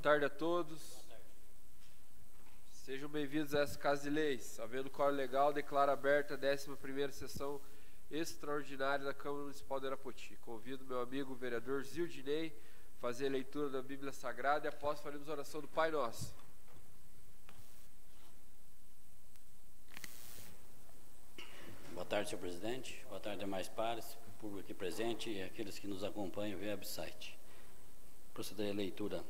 tarde a todos. Sejam bem-vindos a essa Casa de Leis. Havendo quórum legal, declaro aberta a 11ª sessão extraordinária da Câmara Municipal de Arapoti. Convido meu amigo o vereador Zildinei a fazer a leitura da Bíblia Sagrada e após faremos a oração do Pai Nosso. Boa tarde, senhor presidente. Boa tarde, demais pares, público aqui presente e aqueles que nos acompanham via website. Procederei a leitura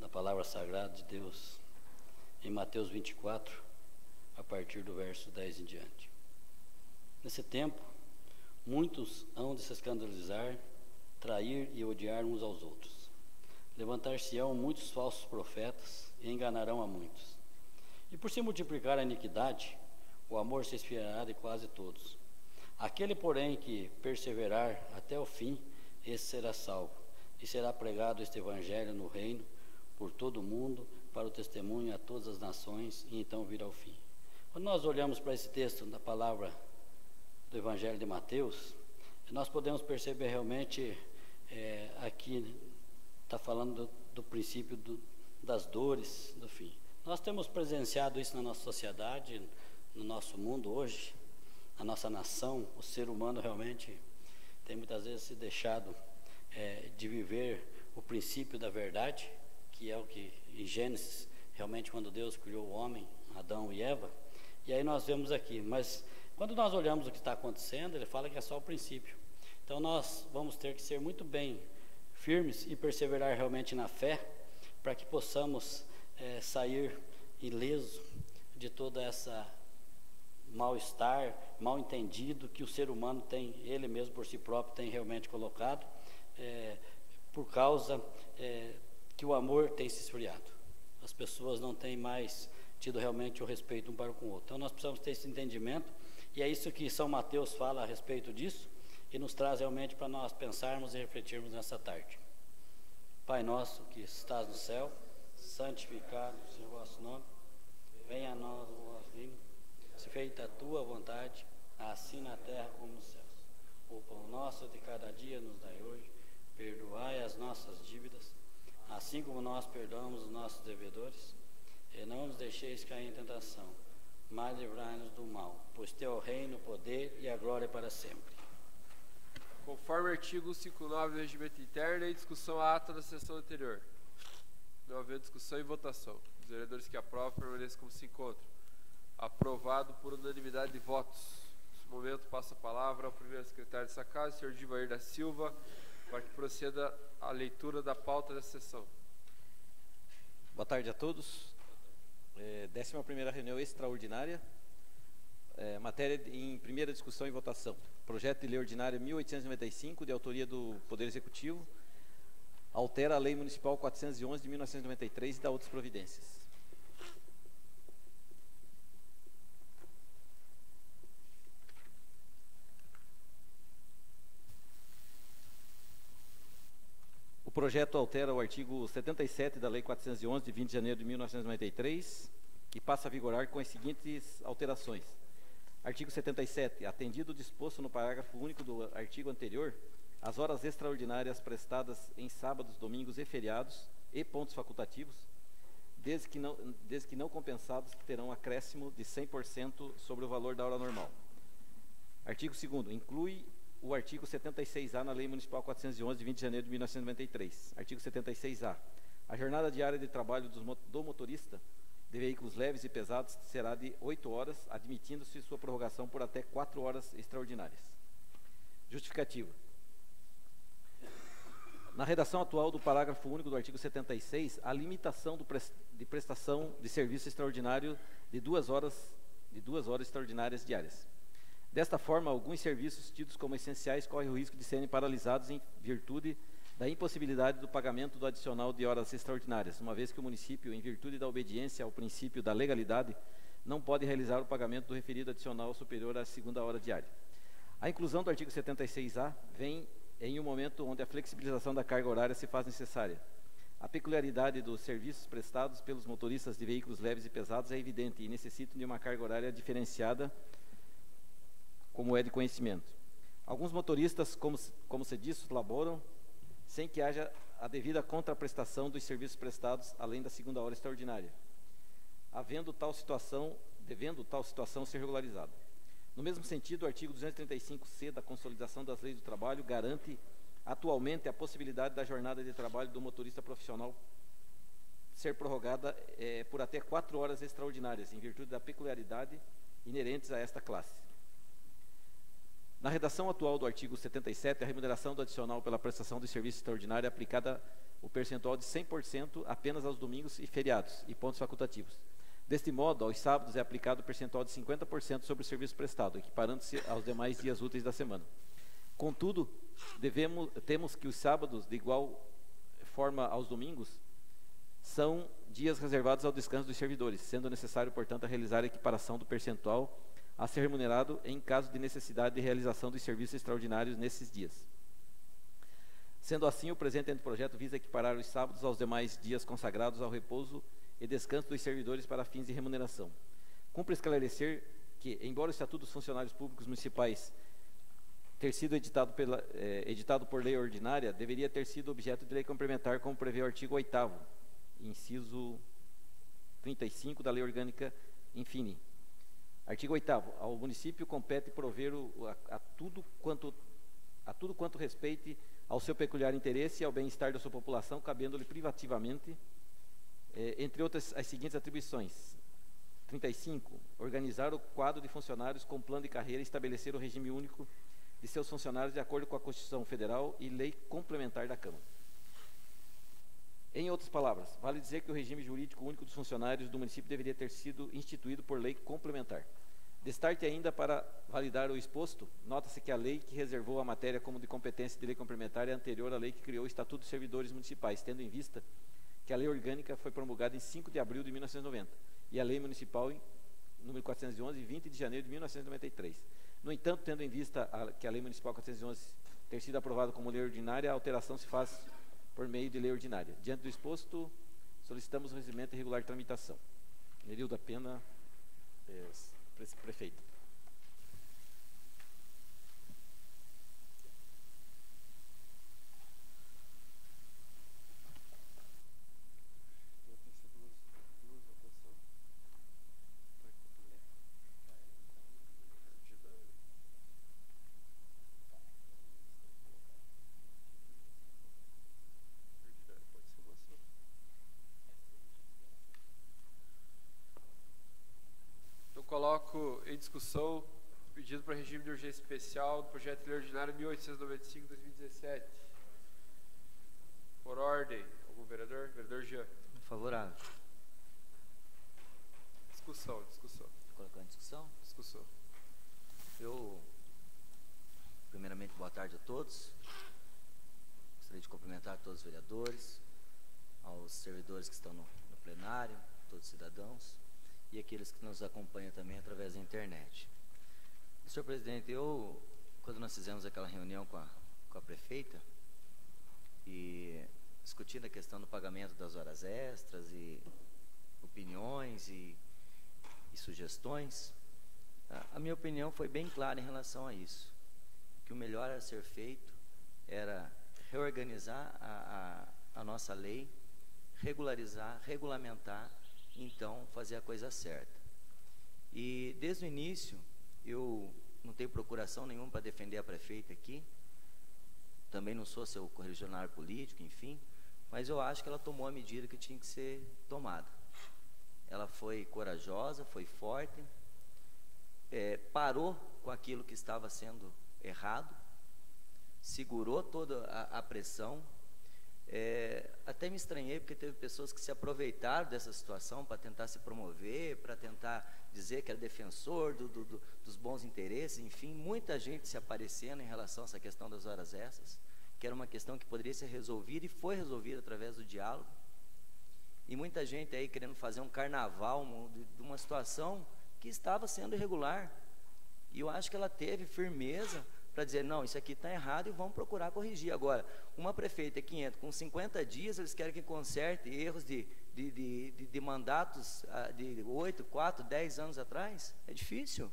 da palavra sagrada de Deus em Mateus 24, a partir do verso 10 em diante. Nesse tempo, muitos hão de se escandalizar, trair e odiar uns aos outros. Levantar-se-ão muitos falsos profetas e enganarão a muitos. E por se multiplicar a iniquidade, o amor se esfriará de quase todos. Aquele, porém, que perseverar até o fim, esse será salvo. E será pregado este evangelho no reino, por todo o mundo, para o testemunho a todas as nações, e então virá o fim. Quando nós olhamos para esse texto da palavra do evangelho de Mateus, nós podemos perceber realmente, aqui está falando do princípio das dores do fim. Nós temos presenciado isso na nossa sociedade, no nosso mundo hoje, na nossa nação. O ser humano realmente tem muitas vezes se deixado de viver o princípio da verdade, que é o que em Gênesis, realmente quando Deus criou o homem, Adão e Eva, e aí nós vemos aqui, mas quando nós olhamos o que está acontecendo, ele fala que é só o princípio. Então nós vamos ter que ser muito bem firmes e perseverar realmente na fé, para que possamos sair ileso de toda essa mal-estar, mal-entendido que o ser humano tem, ele mesmo por si próprio tem realmente colocado, por causa que o amor tem se esfriado. As pessoas não têm mais tido realmente o respeito um para com o outro. Então nós precisamos ter esse entendimento, e é isso que São Mateus fala a respeito disso, e nos traz realmente para nós pensarmos e refletirmos nessa tarde. Pai nosso que estás no céu, santificado seja o vosso nome, venha a nós o vosso reino, se feita a tua vontade, assim na terra como nos céus. O pão nosso de cada dia nos dai hoje, perdoai as nossas dívidas, assim como nós perdoamos os nossos devedores, e não nos deixeis cair em tentação, mas livrai-nos do mal, pois teu é o reino, o poder e a glória para sempre. Conforme o artigo 59 do Regimento Interno, em discussão a ata da sessão anterior. Não havendo discussão e votação. Os vereadores que aprovam permaneçam como se encontram. Aprovado por unanimidade de votos. Nesse momento, passo a palavra ao primeiro secretário dessa casa, senhor Divair da Silva, para que proceda a leitura da pauta da sessão. Boa tarde a todos. 11ª reunião extraordinária. Matéria em primeira discussão e votação. Projeto de lei ordinária 1895, de autoria do Poder Executivo, altera a Lei Municipal 411 de 1993 e dá outras providências. O projeto altera o artigo 77 da Lei 411, de 20 de janeiro de 1993, e passa a vigorar com as seguintes alterações. Artigo 77. Atendido o disposto no parágrafo único do artigo anterior, as horas extraordinárias prestadas em sábados, domingos e feriados e pontos facultativos, desde que não compensados, terão acréscimo de 100% sobre o valor da hora normal. Artigo 2º. Inclui o artigo 76A na Lei Municipal 411, de 20 de janeiro de 1993. Artigo 76A. A jornada diária de trabalho do motorista de veículos leves e pesados será de 8 horas, admitindo-se sua prorrogação por até 4 horas extraordinárias. Justificativa. Na redação atual do parágrafo único do artigo 76, a limitação de prestação de serviço extraordinário de 2 horas extraordinárias diárias. Desta forma, alguns serviços tidos como essenciais correm o risco de serem paralisados em virtude da impossibilidade do pagamento do adicional de horas extraordinárias, uma vez que o município, em virtude da obediência ao princípio da legalidade, não pode realizar o pagamento do referido adicional superior à segunda hora diária. A inclusão do artigo 76A vem em um momento onde a flexibilização da carga horária se faz necessária. A peculiaridade dos serviços prestados pelos motoristas de veículos leves e pesados é evidente e necessitam de uma carga horária diferenciada, como é de conhecimento. Alguns motoristas, como se disse, laboram sem que haja a devida contraprestação dos serviços prestados além da segunda hora extraordinária, devendo tal situação ser regularizada. No mesmo sentido, o artigo 235-C da Consolidação das Leis do Trabalho garante atualmente a possibilidade da jornada de trabalho do motorista profissional ser prorrogada por até 4 horas extraordinárias, em virtude da peculiaridade inerentes a esta classe. Na redação atual do artigo 77, a remuneração do adicional pela prestação de serviço extraordinário é aplicada o percentual de 100% apenas aos domingos e feriados e pontos facultativos. Deste modo, aos sábados é aplicado o percentual de 50% sobre o serviço prestado, equiparando-se aos demais dias úteis da semana. Contudo, temos que os sábados, de igual forma aos domingos, são dias reservados ao descanso dos servidores, sendo necessário, portanto, realizar a equiparação do percentual a ser remunerado em caso de necessidade de realização dos serviços extraordinários nesses dias. Sendo assim, o presente anteprojeto visa equiparar os sábados aos demais dias consagrados ao repouso e descanso dos servidores para fins de remuneração. Cumpre esclarecer que, embora o Estatuto dos Funcionários Públicos Municipais ter sido editado por lei ordinária, deveria ter sido objeto de lei complementar, como prevê o artigo 8º, inciso 35 da Lei Orgânica Infine. Artigo 8º. Ao município compete prover a tudo quanto respeite ao seu peculiar interesse e ao bem-estar da sua população, cabendo-lhe privativamente, entre outras, as seguintes atribuições. 35. Organizar o quadro de funcionários com plano de carreira e estabelecer o regime único de seus funcionários de acordo com a Constituição Federal e lei complementar da Câmara. Em outras palavras, vale dizer que o regime jurídico único dos funcionários do município deveria ter sido instituído por lei complementar. Destarte ainda para validar o exposto, nota-se que a lei que reservou a matéria como de competência de lei complementar é anterior à lei que criou o Estatuto dos Servidores Municipais, tendo em vista que a lei orgânica foi promulgada em 5 de abril de 1990 e a lei municipal número 411, 20 de janeiro de 1993. No entanto, tendo em vista que a lei municipal 411 ter sido aprovada como lei ordinária, a alteração se faz por meio de lei ordinária. Diante do exposto, solicitamos o recebimento e regular tramitação. Nerilda Pena, prefeito. Coloco em discussão pedido para regime de urgência especial do projeto de lei ordinário 1895/2017. Por ordem, algum vereador? Vereador Jean. Favorável. Discussão. Colocar em discussão? Discussão. Primeiramente, boa tarde a todos. Gostaria de cumprimentar todos os vereadores, aos servidores que estão no plenário, todos os cidadãos, e aqueles que nos acompanham também através da internet. Senhor presidente, quando nós fizemos aquela reunião com a prefeita, e discutindo a questão do pagamento das horas extras, e opiniões e sugestões, a minha opinião foi bem clara em relação a isso, que o melhor a ser feito era reorganizar a nossa lei, regularizar, regulamentar, então fazer a coisa certa. E desde o início eu não tenho procuração nenhuma para defender a prefeita aqui, também não sou seu correligionário político, enfim, mas eu acho que ela tomou a medida que tinha que ser tomada. Ela foi corajosa, foi forte, parou com aquilo que estava sendo errado, segurou toda a pressão. Até me estranhei porque teve pessoas que se aproveitaram dessa situação para tentar se promover, para tentar dizer que era defensor dos bons interesses, enfim, muita gente se aparecendo em relação a essa questão das horas extras, que era uma questão que poderia ser resolvida e foi resolvida através do diálogo, e muita gente aí querendo fazer um carnaval de uma situação que estava sendo irregular, e eu acho que ela teve firmeza para dizer, não, isso aqui está errado e vamos procurar corrigir. Agora, uma prefeita que entra com 50 dias, eles querem que conserte erros de mandatos de 8, 4, 10 anos atrás, é difícil.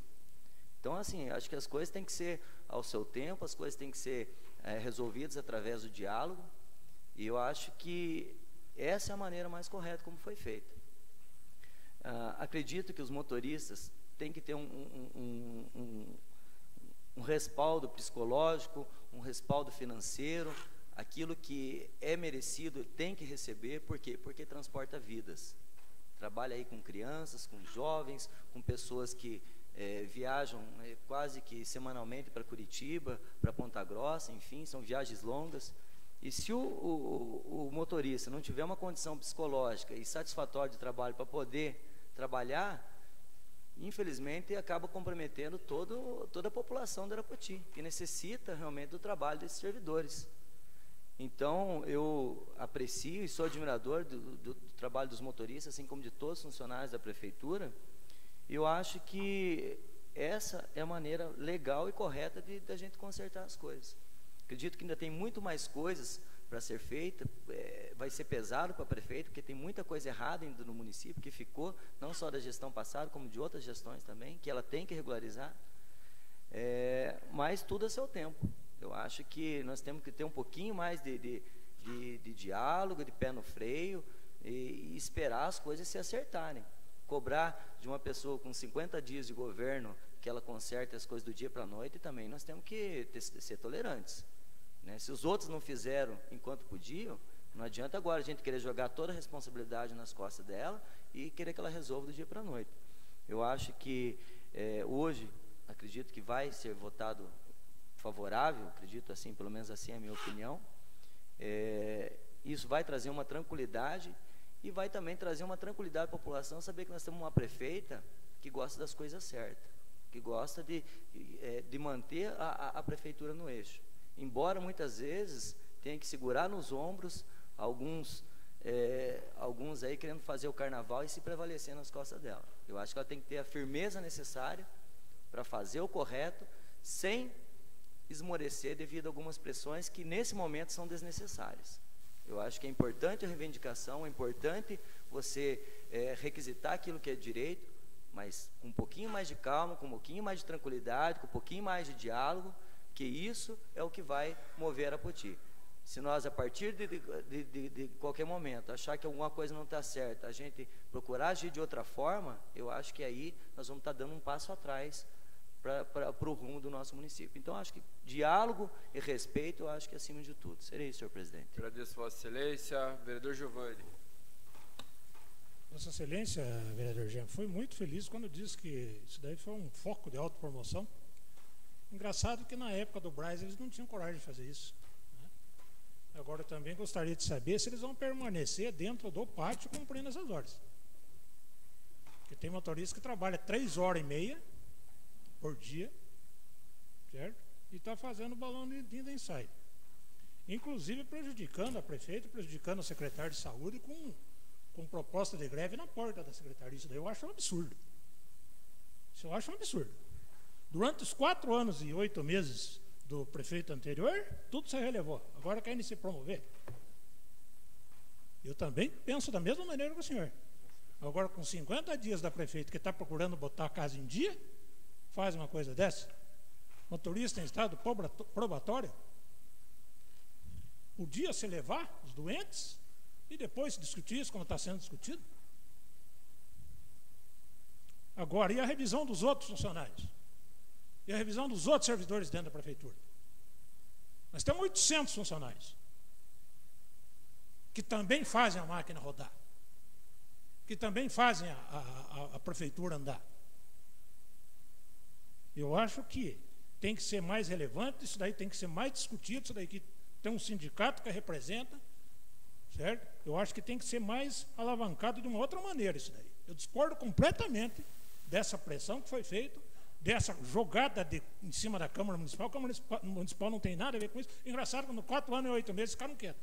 Então, assim, acho que as coisas têm que ser ao seu tempo, as coisas têm que ser resolvidas através do diálogo, E eu acho que essa é a maneira mais correta como foi feita. Acredito que os motoristas têm que ter um respaldo psicológico, um respaldo financeiro, aquilo que é merecido tem que receber. Por quê? Porque transporta vidas. Trabalha aí com crianças, com jovens, com pessoas que viajam quase que semanalmente para Curitiba, para Ponta Grossa, enfim, são viagens longas. E se o motorista não tiver uma condição psicológica e satisfatória de trabalho para poder trabalhar, infelizmente acaba comprometendo toda a população de Arapoti, que necessita realmente do trabalho desses servidores. Então, eu aprecio e sou admirador do trabalho dos motoristas, assim como de todos os funcionários da prefeitura. E eu acho que essa é a maneira legal e correta da gente consertar as coisas. Acredito que ainda tem muito mais coisas para ser feita, vai ser pesado para a prefeita, porque tem muita coisa errada ainda no município, que ficou, não só da gestão passada, como de outras gestões também, que ela tem que regularizar, mas tudo a seu tempo. Eu acho que nós temos que ter um pouquinho mais de diálogo, de pé no freio, e esperar as coisas se acertarem. Cobrar de uma pessoa com 50 dias de governo que ela conserte as coisas do dia para a noite, também nós temos que ser tolerantes, né? Se os outros não fizeram enquanto podiam, não adianta agora a gente querer jogar toda a responsabilidade nas costas dela e querer que ela resolva do dia para a noite. Eu acho que hoje, acredito que vai ser votado favorável, acredito assim, pelo menos assim é a minha opinião. Isso vai trazer uma tranquilidade e vai também trazer uma tranquilidade à população, saber que nós temos uma prefeita que gosta das coisas certas, que gosta de manter a prefeitura no eixo. Embora muitas vezes tenha que segurar nos ombros alguns aí querendo fazer o carnaval e se prevalecer nas costas dela. Eu acho que ela tem que ter a firmeza necessária para fazer o correto, sem esmorecer devido a algumas pressões que nesse momento são desnecessárias. Eu acho que é importante a reivindicação, é importante você requisitar aquilo que é direito, mas com um pouquinho mais de calma, com um pouquinho mais de tranquilidade, com um pouquinho mais de diálogo, que isso é o que vai mover Arapoti. Se nós, a partir de qualquer momento, achar que alguma coisa não está certa, a gente procurar agir de outra forma, eu acho que aí nós vamos estar dando um passo atrás para o rumo do nosso município. Então, acho que diálogo e respeito, eu acho que é acima de tudo. Seria isso, senhor presidente. Agradeço, Vossa Excelência. Vereador Giovanni. Vossa Excelência, vereador Jean, foi muito feliz quando disse que isso daí foi um foco de autopromoção. Engraçado que na época do Braz eles não tinham coragem de fazer isso, né? Agora eu também gostaria de saber se eles vão permanecer dentro do pátio cumprindo essas horas. Porque tem motorista que trabalha 3h30 por dia, certo? E está fazendo balão de ensaio. Inclusive prejudicando a prefeita, prejudicando o secretário de saúde com proposta de greve na porta da secretaria. Isso daí eu acho um absurdo. Isso eu acho um absurdo. Durante os 4 anos e 8 meses do prefeito anterior, tudo se relevou. Agora querem se promover. Eu também penso da mesma maneira que o senhor. Agora, com 50 dias da prefeita que está procurando botar a casa em dia, faz uma coisa dessa. Motorista em estado probatório, podia se levar os doentes e depois discutir isso como está sendo discutido. Agora, e a revisão dos outros funcionários? E a revisão dos outros servidores dentro da prefeitura? Nós temos 800 funcionários que também fazem a máquina rodar, que também fazem a prefeitura andar. Eu acho que tem que ser mais relevante, isso daí tem que ser mais discutido, isso daí que tem um sindicato que representa, certo? Eu acho que tem que ser mais alavancado de uma outra maneira isso daí. Eu discordo completamente dessa pressão que foi feita, dessa jogada em cima da Câmara Municipal. A Câmara Municipal não tem nada a ver com isso. Engraçado que no 4 anos e 8 meses ficaram quietos.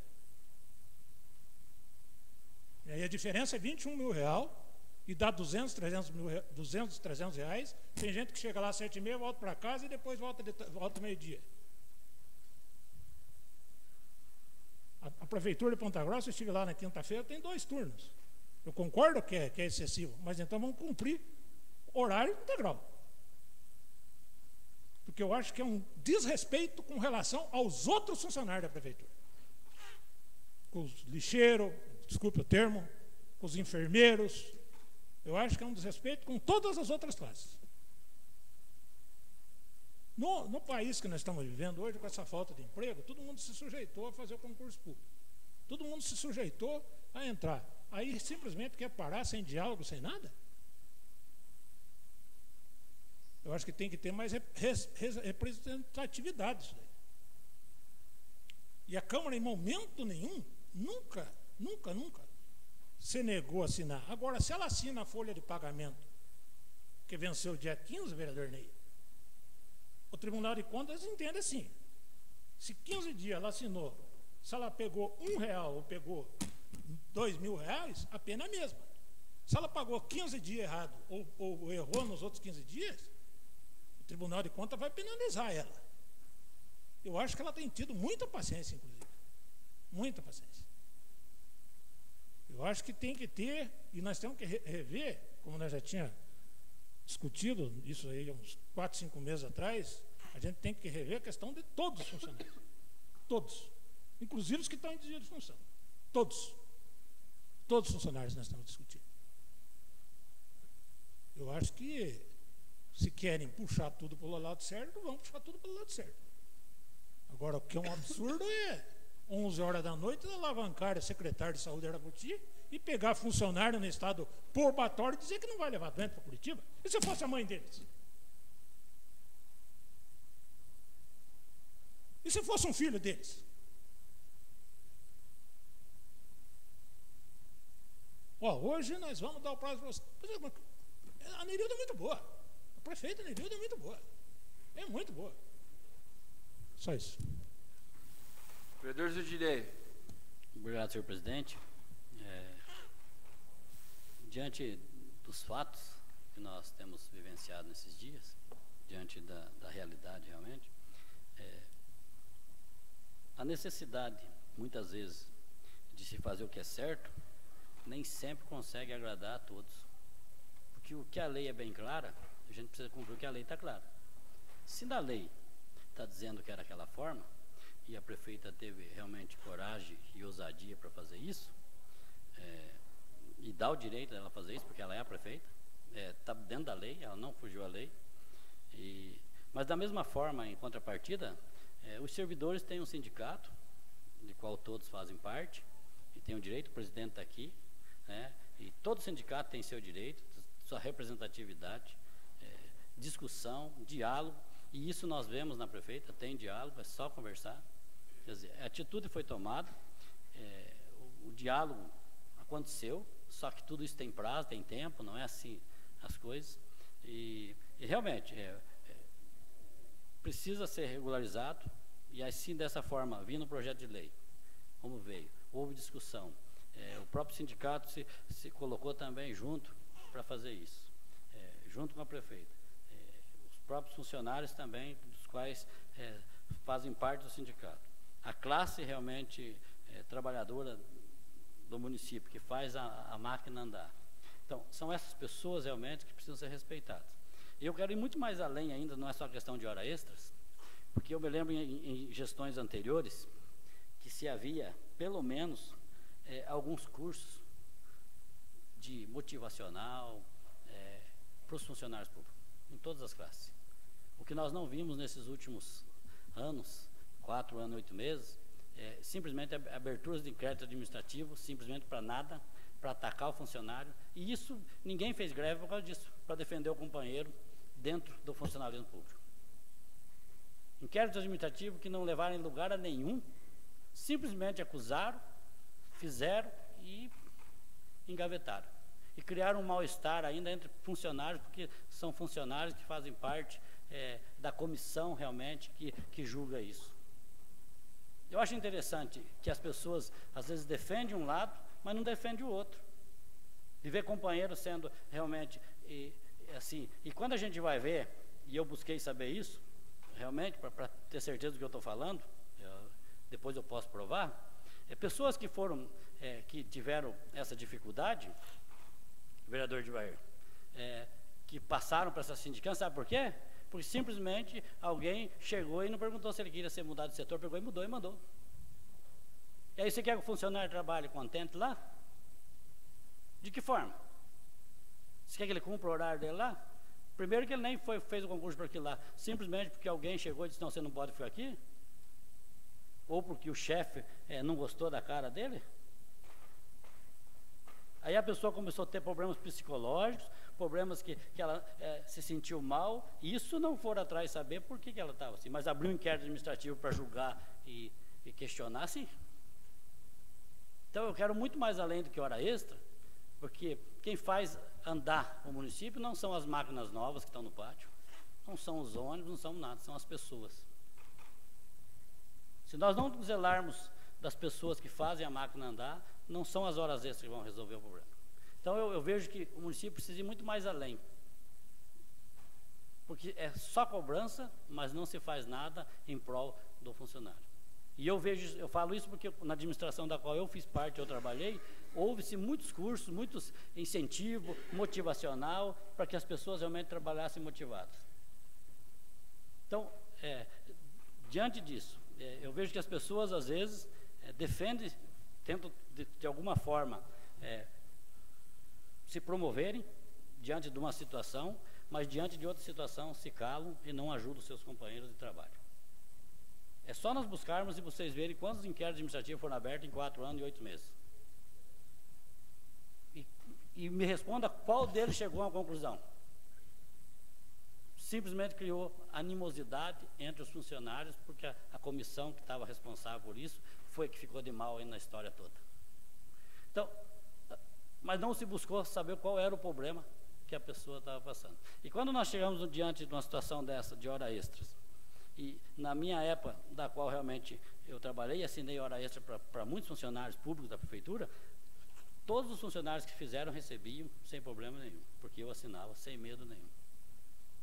E aí a diferença é R$21 mil e dá 200, 300 reais. Tem gente que chega lá às 7h30, volta para casa e depois volta meio-dia. A prefeitura de Ponta Grossa, eu estive lá na quinta-feira, tem 2 turnos. Eu concordo que é excessivo, mas então vamos cumprir horário integral. Porque eu acho que é um desrespeito com relação aos outros funcionários da prefeitura. com os lixeiros, desculpe o termo, com os enfermeiros. Eu acho que é um desrespeito com todas as outras classes. No país que nós estamos vivendo hoje, com essa falta de emprego, todo mundo se sujeitou a fazer o concurso público. Todo mundo se sujeitou a entrar. Aí simplesmente quer parar sem diálogo, sem nada? Eu acho que tem que ter mais representatividade isso daí. E a Câmara, em momento nenhum, nunca se negou a assinar. Agora, se ela assina a folha de pagamento, que venceu dia 15, vereador Ney, o Tribunal de Contas entende assim. Se 15 dias ela assinou, se ela pegou R$1 ou pegou R$2.000, a pena é a mesma. Se ela pagou 15 dias errado ou errou nos outros 15 dias, o Tribunal de Contas vai penalizar ela. Eu acho que ela tem tido muita paciência, inclusive. Muita paciência. Eu acho que tem que ter, e nós temos que rever, como nós já tínhamos discutido isso aí há uns 4, 5 meses atrás, a gente tem que rever a questão de todos os funcionários. Todos. Inclusive os que estão em dia de função. Todos. Todos os funcionários nós estamos discutindo. Eu acho que, se querem puxar tudo pelo lado certo, vão puxar tudo pelo lado certo. Agora, o que é um absurdo é 11 horas da noite alavancar a secretária de saúde de Araguti e pegar funcionário no estado probatório e dizer que não vai levar doente para Curitiba. E se fosse a mãe deles? E se fosse um filho deles? Hoje nós vamos dar o prazo para você. A Nerilda é muito boa. A prefeita Nerilda é muito boa. É muito boa. Só isso. Vereador Zildinei. Obrigado, senhor presidente. Diante dos fatos que nós temos vivenciado nesses dias, diante da realidade realmente, a necessidade, muitas vezes, de se fazer o que é certo, nem sempre consegue agradar a todos. Porque o que a lei é bem clara, a gente precisa cumprir o que a lei está clara. Se na lei está dizendo que era aquela forma, e a prefeita teve realmente coragem e ousadia para fazer isso, e dá o direito dela fazer isso, porque ela é a prefeita, está dentro da lei, ela não fugiu à lei. Mas da mesma forma, em contrapartida, os servidores têm um sindicato, de qual todos fazem parte, e tem o direito, o presidente está aqui, e todo sindicato tem seu direito, sua representatividade, discussão, diálogo, e isso nós vemos na prefeita, tem diálogo, é só conversar. Quer dizer, a atitude foi tomada, o diálogo aconteceu, só que tudo isso tem prazo, tem tempo, não é assim as coisas, e realmente precisa ser regularizado, e assim dessa forma, vindo o projeto de lei, como veio, houve discussão, o próprio sindicato se colocou também junto para fazer isso, junto com a prefeita, os próprios funcionários também, dos quais fazem parte do sindicato, a classe realmente trabalhadora do município, que faz a máquina andar. Então, são essas pessoas realmente que precisam ser respeitadas. E eu quero ir muito mais além ainda, não é só questão de hora extras, porque eu me lembro em gestões anteriores que se havia, pelo menos, alguns cursos de motivacional para os funcionários públicos, em todas as classes. O que nós não vimos nesses últimos anos, 4 anos, 8 meses, simplesmente aberturas de crédito administrativo, simplesmente para nada, para atacar o funcionário, e isso, ninguém fez greve por causa disso, para defender o companheiro dentro do funcionalismo público. Inquéritos administrativos que não levaram em lugar a nenhum, simplesmente acusaram, fizeram e engavetaram. E criaram um mal-estar ainda entre funcionários, porque são funcionários que fazem parte da comissão realmente que julga isso. Eu acho interessante que as pessoas às vezes defendem um lado, mas não defendem o outro. E ver companheiros sendo realmente assim. E quando a gente vai ver, e eu busquei saber isso, realmente, para ter certeza do que eu estou falando, depois eu posso provar, pessoas que foram, que tiveram essa dificuldade, vereador de Bahia, que passaram para essa sindicância, sabe por quê? Porque simplesmente alguém chegou e não perguntou se ele queria ser mudado de setor, pegou e mudou e mandou. E aí você quer que o funcionário trabalhe contente lá? De que forma? Você quer que ele cumpra o horário dele lá? Primeiro que ele nem fez o concurso para aquilo lá, simplesmente porque alguém chegou e disse, não, você não pode ficar aqui? Ou porque o chefe não gostou da cara dele? Aí a pessoa começou a ter problemas psicológicos, problemas que ela se sentiu mal, e isso não for atrás saber por que ela estava assim, mas abriu um inquérito administrativo para julgar e questionar, sim. Então eu quero muito mais além do que hora extra, porque quem faz andar o município não são as máquinas novas que estão no pátio, não são os ônibus, não são nada, são as pessoas. Se nós não zelarmos das pessoas que fazem a máquina andar, não são as horas extras que vão resolver o problema. Então eu vejo que o município precisa ir muito mais além, porque é só cobrança, mas não se faz nada em prol do funcionário. E eu falo isso porque na administração da qual eu fiz parte, eu trabalhei, houve-se muitos cursos, muitos incentivo motivacional para que as pessoas realmente trabalhassem motivadas. Então, diante disso, eu vejo que as pessoas às vezes defendem, tentam de alguma forma se promoverem diante de uma situação, mas diante de outra situação se calam e não ajudam os seus companheiros de trabalho. É só nós buscarmos e vocês verem quantos inquéritos administrativos foram abertos em 4 anos e 8 meses. E me responda qual deles chegou a uma conclusão. Simplesmente criou animosidade entre os funcionários, porque a comissão que estava responsável por isso foi que ficou de mal aí na história toda. Então, mas não se buscou saber qual era o problema que a pessoa estava passando. E quando nós chegamos diante de uma situação dessa, de hora extras, e na minha época, da qual realmente eu trabalhei e assinei hora extra para muitos funcionários públicos da prefeitura, todos os funcionários que fizeram recebiam sem problema nenhum, porque eu assinava sem medo nenhum.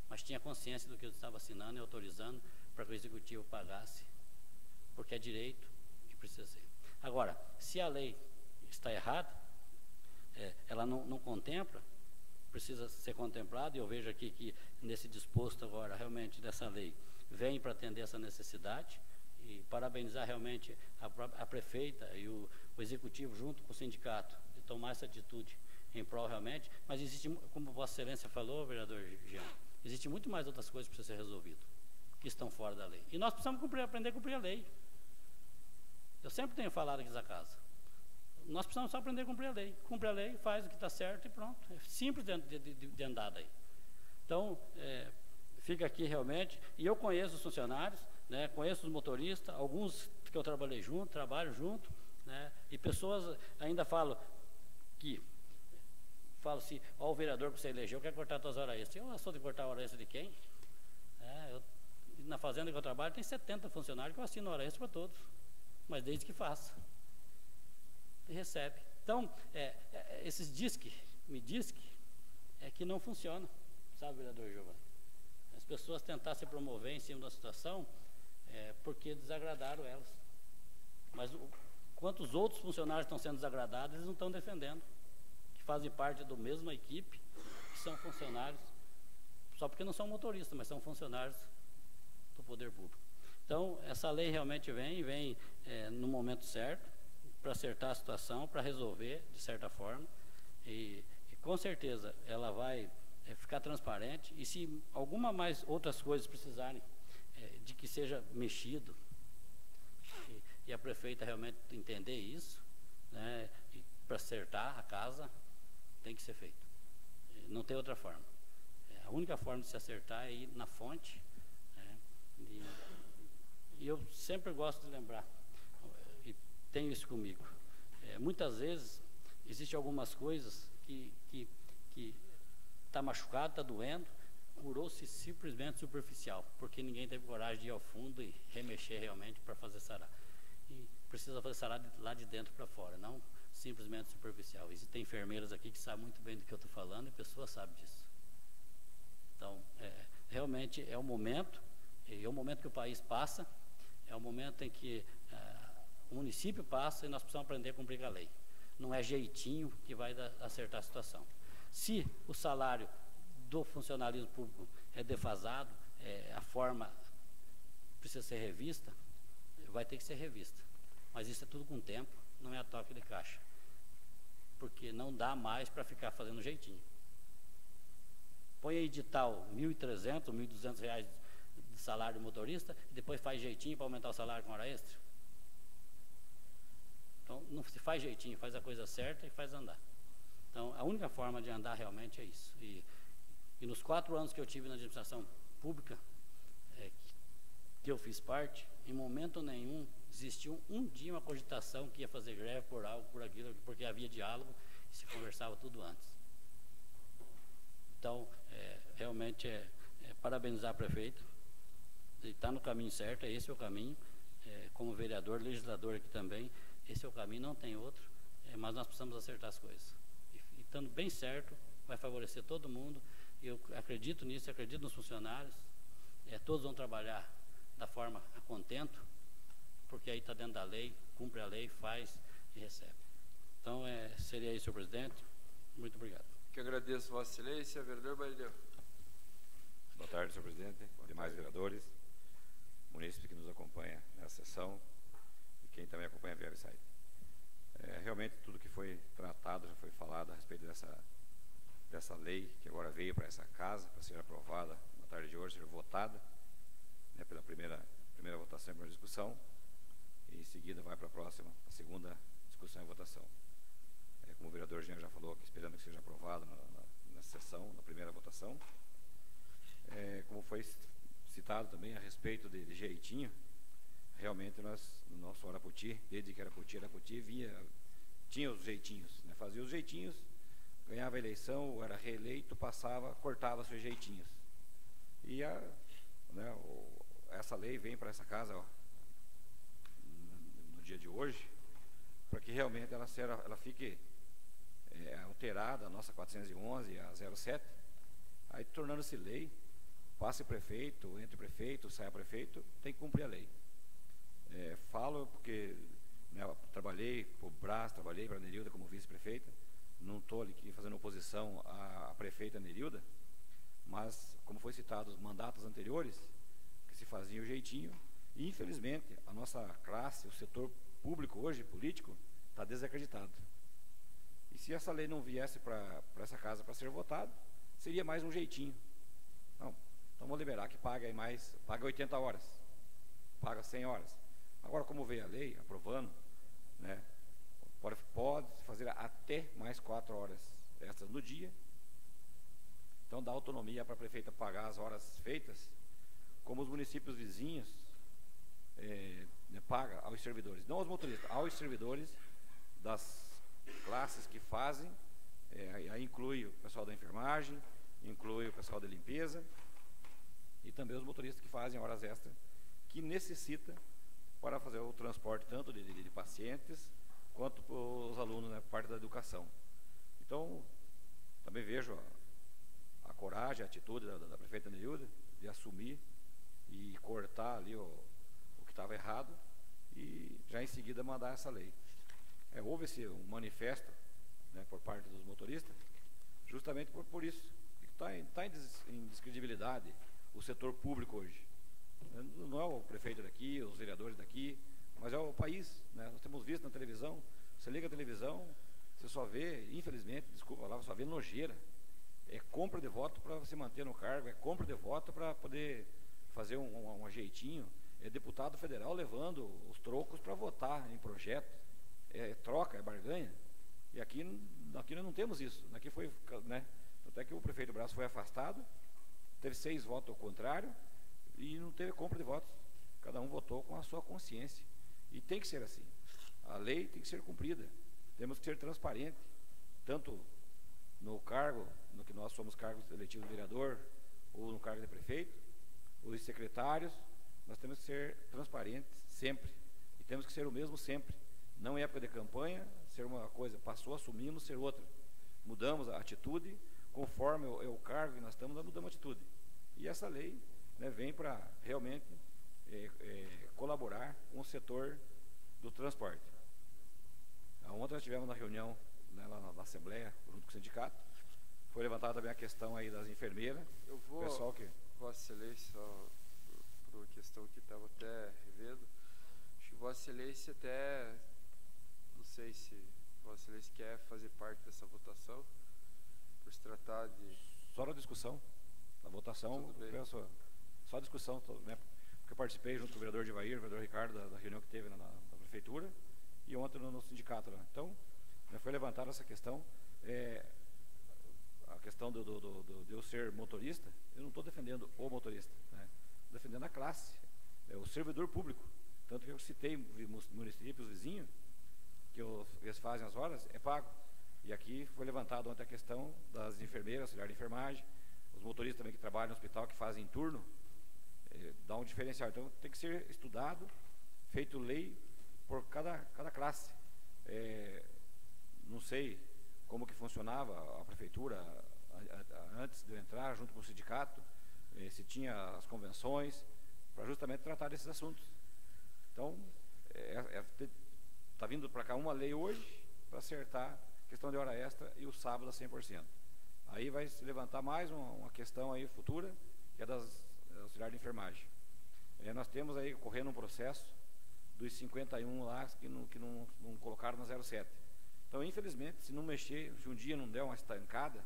Mas tinha consciência do que eu estava assinando e autorizando para que o executivo pagasse, porque é direito que precisa ser. Agora, se a lei está errada, ela não contempla, precisa ser contemplado, e eu vejo aqui que nesse disposto agora, realmente, dessa lei, vem para atender essa necessidade, e parabenizar realmente a prefeita e o executivo junto com o sindicato, de tomar essa atitude em prol realmente, mas existe, como Vossa Excelência falou, vereador Jean, existe muito mais outras coisas que precisam ser resolvidas, que estão fora da lei. E nós precisamos aprender a cumprir a lei. Eu sempre tenho falado aqui da casa. Nós precisamos só aprender a cumprir a lei. Cumpre a lei, faz o que está certo e pronto. É simples de andar daí. Então, fica aqui realmente, e eu conheço os funcionários, né, conheço os motoristas, alguns que eu trabalhei junto, trabalho junto, né, e pessoas ainda falam assim, ó, o vereador que você elegeu quer cortar suas horas extras. Eu sou de cortar a hora extra de quem? Na fazenda que eu trabalho tem 70 funcionários que eu assino hora extra para todos, mas desde que faça. E recebe. Então, esses me diz que não funciona, sabe, vereador Giovanni? As pessoas tentar se promover em cima da situação porque desagradaram elas. Mas quantos outros funcionários estão sendo desagradados, eles não estão defendendo, que fazem parte da mesma equipe, que são funcionários, só porque não são motoristas, mas são funcionários do poder público. Então, essa lei realmente vem no momento certo, para acertar a situação, para resolver, de certa forma, e com certeza ela vai ficar transparente, e se alguma mais outras coisas precisarem de que seja mexido, e a prefeita realmente entender isso, né, para acertar a casa, tem que ser feito. Não tem outra forma. A única forma de se acertar é ir na fonte, né, e eu sempre gosto de lembrar, e tenho isso comigo, muitas vezes existem algumas coisas que está machucado, está doendo, curou-se simplesmente superficial, porque ninguém teve coragem de ir ao fundo e remexer realmente para fazer sarar. E precisa fazer sarar lá de dentro para fora, não simplesmente superficial. Existem enfermeiras aqui que sabem muito bem do que eu estou falando, e a pessoa sabe disso. Então, realmente é o momento que o país passa, é o momento em que o município passa, e nós precisamos aprender a cumprir a lei. Não é jeitinho que vai acertar a situação. Se o salário do funcionalismo público é defasado, a forma precisa ser revista, vai ter que ser revista. Mas isso é tudo com tempo, não é a toque de caixa. Porque não dá mais para ficar fazendo jeitinho. Põe aí edital R$1.300, R$1.200 de salário de motorista e depois faz jeitinho para aumentar o salário com hora extra. Então, não se faz jeitinho, faz a coisa certa e faz andar. Então, a única forma de andar realmente é isso. E nos 4 anos que eu tive na administração pública, que eu fiz parte, em momento nenhum existiu um dia uma cogitação que ia fazer greve por algo, por aquilo, porque havia diálogo e se conversava tudo antes. Então, realmente parabenizar a prefeita, ele está no caminho certo, esse é o caminho, como vereador, legislador aqui também, esse é o caminho, não tem outro, mas nós precisamos acertar as coisas. E estando bem certo, vai favorecer todo mundo, eu acredito nisso, acredito nos funcionários, todos vão trabalhar da forma a contento, porque aí está dentro da lei, cumpre a lei, faz e recebe. Então, seria isso, senhor presidente. Muito obrigado. Que agradeço, Vossa Excelência. Vereador Barileu. Boa tarde, senhor presidente, demais vereadores, munícipes que nos acompanham nessa sessão e quem também acompanha via website. Realmente tudo que foi tratado já foi falado a respeito dessa lei que agora veio para essa casa, para ser aprovada na tarde de hoje, ser votada, né, pela primeira votação e primeira discussão, e em seguida vai para a segunda discussão e votação. Como o vereador Jean já falou, esperando que seja aprovado na sessão, na primeira votação. Como foi citado também a respeito de jeitinho, realmente nós, no nosso Arapoti, desde que Arapoti tinha os jeitinhos, né, fazia os jeitinhos, ganhava a eleição, era reeleito, passava, cortava seus jeitinhos. E essa lei vem para essa casa, ó, no dia de hoje, para que realmente ela fique alterada, a nossa 411, a 07, aí tornando-se lei, passe prefeito, entre prefeito, saia prefeito, tem que cumprir a lei. Falo porque, né, trabalhei para o Brás, trabalhei para a Nerilda como vice-prefeita, não estou aqui fazendo oposição à prefeita Nerilda, mas, como foi citado, os mandatos anteriores, que se fazia o jeitinho, e infelizmente a nossa classe, o setor público hoje, político, está desacreditado. E se essa lei não viesse para essa casa para ser votada, seria mais um jeitinho. Não, então vamos liberar que paga 80 horas, paga 100 horas. Agora, como veio a lei, aprovando, né, pode fazer até mais 4 horas extras no dia. Então dá autonomia para a prefeita pagar as horas feitas, como os municípios vizinhos paga aos servidores, não aos motoristas, aos servidores das classes que fazem, aí inclui o pessoal da enfermagem, inclui o pessoal da limpeza e também os motoristas que fazem horas extras, que necessita para fazer o transporte tanto de pacientes quanto os alunos, né, parte da educação. Então, também vejo a coragem, a atitude da prefeita Nerilda de assumir e cortar ali o que estava errado e já em seguida mandar essa lei. Houve-se um manifesto, né, por parte dos motoristas, justamente por isso, que está em descredibilidade o setor público hoje. Não é o prefeito daqui, os vereadores daqui, mas é o país, né? Nós temos visto na televisão, você liga a televisão, você só vê, infelizmente, desculpa lá, só vê nojeira. É compra de voto para você manter no cargo, é compra de voto para poder fazer um jeitinho, é deputado federal levando os trocos para votar em projeto, troca, é barganha. E aqui nós não temos isso. Aqui foi, né, até que o prefeito Brás foi afastado, teve 6 votos ao contrário e não teve compra de votos. Cada um votou com a sua consciência. E tem que ser assim. A lei tem que ser cumprida. Temos que ser transparente, tanto no cargo, no que nós somos cargos eletivos de vereador, ou no cargo de prefeito, os secretários, nós temos que ser transparentes sempre. E temos que ser o mesmo sempre. Não em época de campanha, ser uma coisa, passou, assumimos, ser outra. Mudamos a atitude, conforme o cargo que nós estamos, nós mudamos a atitude. E essa lei, né, vem para realmente colaborar com o setor do transporte. Ontem nós tivemos uma reunião, né, lá na Assembleia, junto com o sindicato, foi levantada também a questão aí das enfermeiras. Eu vou, pessoal Vossa Excelência, só por uma questão que estava até revendo, acho que Vossa Excelência até, não sei se Vossa Excelência quer fazer parte dessa votação, por se tratar de... Só na discussão, na votação, Tudo bem. penso, só a discussão, né? Porque eu participei junto com o vereador Divair, o vereador Ricardo, da reunião que teve na prefeitura, e ontem no sindicato lá. Então, né, foi levantada essa questão, a questão de eu ser motorista. Eu não estou defendendo o motorista, né? Estou defendendo a classe, o servidor público. Tanto que eu citei municípios vizinhos, que eles fazem as horas, é pago. E aqui foi levantado ontem a questão das enfermeiras, auxiliar de enfermagem, os motoristas também que trabalham no hospital, que fazem turno, dá um diferencial. Então tem que ser estudado, feito lei por cada classe. Não sei como que funcionava a prefeitura antes de eu entrar, junto com o sindicato, se tinha as convenções, para justamente tratar desses assuntos. Então, está vindo para cá uma lei hoje para acertar a questão de hora extra e o sábado a 100%. Aí vai se levantar mais uma questão aí futura, que é das auxiliar de enfermagem. Nós temos aí correndo um processo dos 51 lá que não colocaram na 07. Então, infelizmente, se não mexer, se um dia não der uma estancada,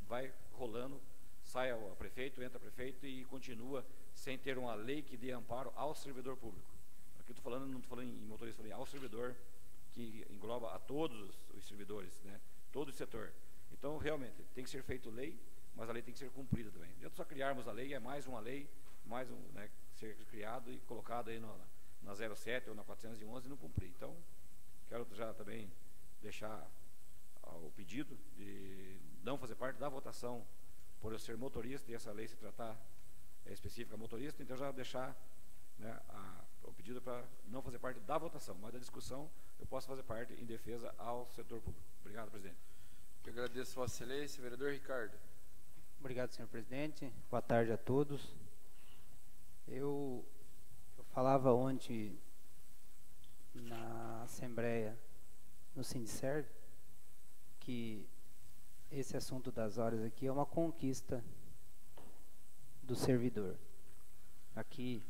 vai rolando, sai o prefeito, entra o prefeito e continua sem ter uma lei que dê amparo ao servidor público. Aqui eu estou falando, não estou falando em motorista, falei ao servidor, que engloba a todos os servidores, né? Todo o setor. Então, realmente, tem que ser feito lei, mas a lei tem que ser cumprida também. Não adianta só criarmos a lei, é mais uma lei, mais um, né, ser criado e colocado aí na 07 ou na 411 e não cumprir. Então, quero já também deixar o pedido de não fazer parte da votação por eu ser motorista e essa lei se tratar específica motorista, então já deixar, né, o pedido para não fazer parte da votação, mas da discussão eu posso fazer parte em defesa ao setor público. Obrigado, presidente. Eu agradeço Vossa Excelência. Vereador Ricardo. Obrigado, senhor presidente. Boa tarde a todos. Eu falava ontem na Assembleia, no Sindicerv, que esse assunto das horas aqui é uma conquista do servidor. Aqui,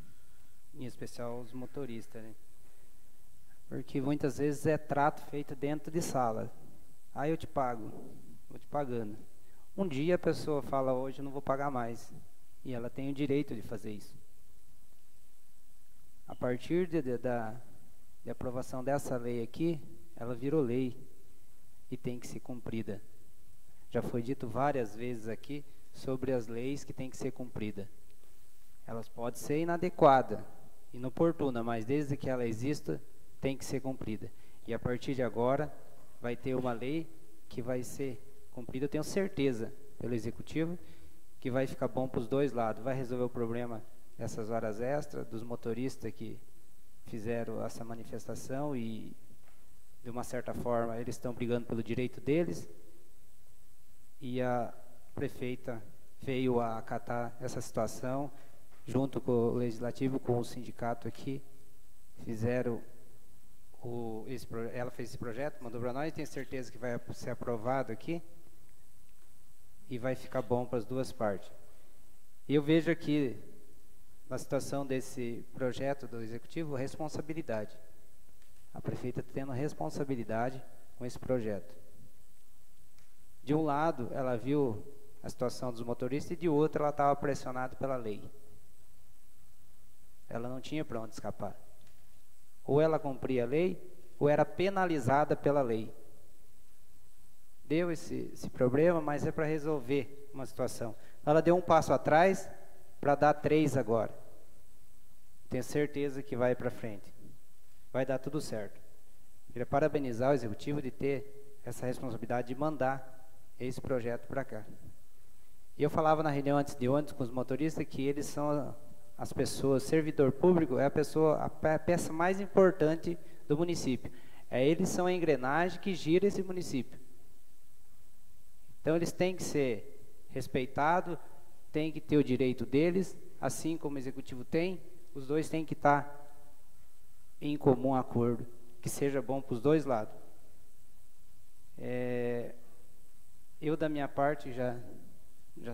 em especial os motoristas, né? Porque muitas vezes é trato feito dentro de sala. Aí eu te pago, vou te pagando. Um dia a pessoa fala, hoje eu não vou pagar mais. E ela tem o direito de fazer isso. A partir de aprovação dessa lei aqui, ela virou lei e tem que ser cumprida. Já foi dito várias vezes aqui sobre as leis que têm que ser cumpridas. Elas podem ser inadequadas, inoportunas, mas desde que ela exista, tem que ser cumprida. E a partir de agora, vai ter uma lei que vai ser cumprida, eu tenho certeza, pelo Executivo, que vai ficar bom para os dois lados. Vai resolver o problema dessas horas extras, dos motoristas que fizeram essa manifestação e, de uma certa forma, eles estão brigando pelo direito deles. E a prefeita veio a acatar essa situação, junto com o Legislativo, com o sindicato aqui, fizeram ela fez esse projeto, mandou para nós, tenho certeza que vai ser aprovado aqui e vai ficar bom para as duas partes. Eu vejo aqui, na situação desse projeto do Executivo, responsabilidade. A prefeita tendo responsabilidade com esse projeto. De um lado, ela viu a situação dos motoristas e de outro, ela estava pressionada pela lei. Ela não tinha para onde escapar. Ou ela cumpria a lei, ou era penalizada pela lei. Deu esse problema, mas é para resolver uma situação. Ela deu um passo atrás para dar 3 agora. Tenho certeza que vai para frente. Vai dar tudo certo. Queria parabenizar o Executivo de ter essa responsabilidade de mandar esse projeto para cá. E eu falava na reunião antes de ontem com os motoristas que eles são as pessoas, servidor público é a peça mais importante do município. Eles são a engrenagem que gira esse município. Então eles têm que ser respeitados, têm que ter o direito deles, assim como o Executivo tem, os dois têm que estar em comum acordo, que seja bom para os dois lados. Eu, da minha parte, já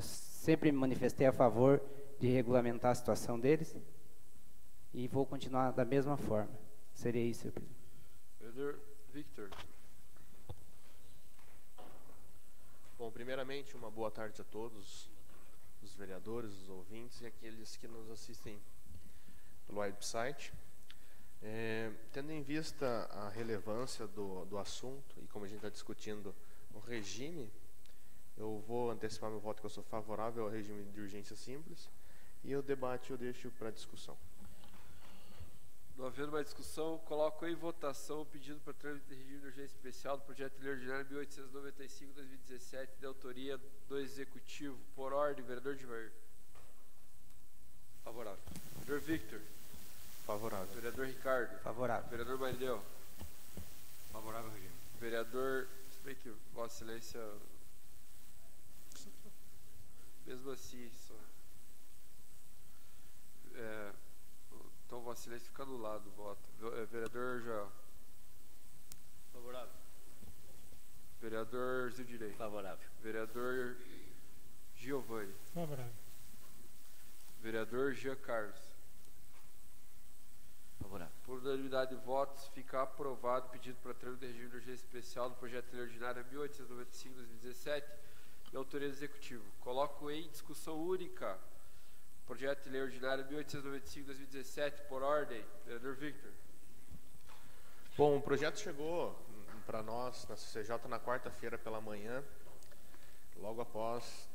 sempre me manifestei a favor de regulamentar a situação deles e vou continuar da mesma forma. Seria isso, senhor presidente. Vereador Victor. Bom, primeiramente, uma boa tarde a todos, os vereadores, os ouvintes e aqueles que nos assistem pelo website. Tendo em vista a relevância do assunto e como a gente está discutindo o regime, eu vou antecipar meu voto que eu sou favorável ao regime de urgência simples e o debate eu deixo para discussão. Não havendo mais discussão, coloco em votação o pedido para trâmite de regime de urgência especial do projeto de lei ordinário 1895/2017, de autoria do Executivo. Por ordem, vereador Diver. Favorável. Vereador Victor. Favorável. Vereador Ricardo. Favorável. Vereador Marineu. Favorável ao regime. Vereador, se bem que Vossa Excelência, mesmo assim, só, então Vossa Excelência fica anulado o voto. Vereador Joel. Favorável. Vereador Zildirei. Favorável. Vereador Giovanni. Favorável. Vereador Jean Carlos. Favorável. Por unanimidade de votos, fica aprovado o pedido para trâmite de regime de urgência especial do projeto de lei ordinária 1895/2017, de autoria do Executivo. Coloco em discussão única o projeto de lei ordinária 1895/2017, por ordem. Vereador Victor. Bom, o projeto chegou para nós na CCJ na quarta-feira pela manhã, logo após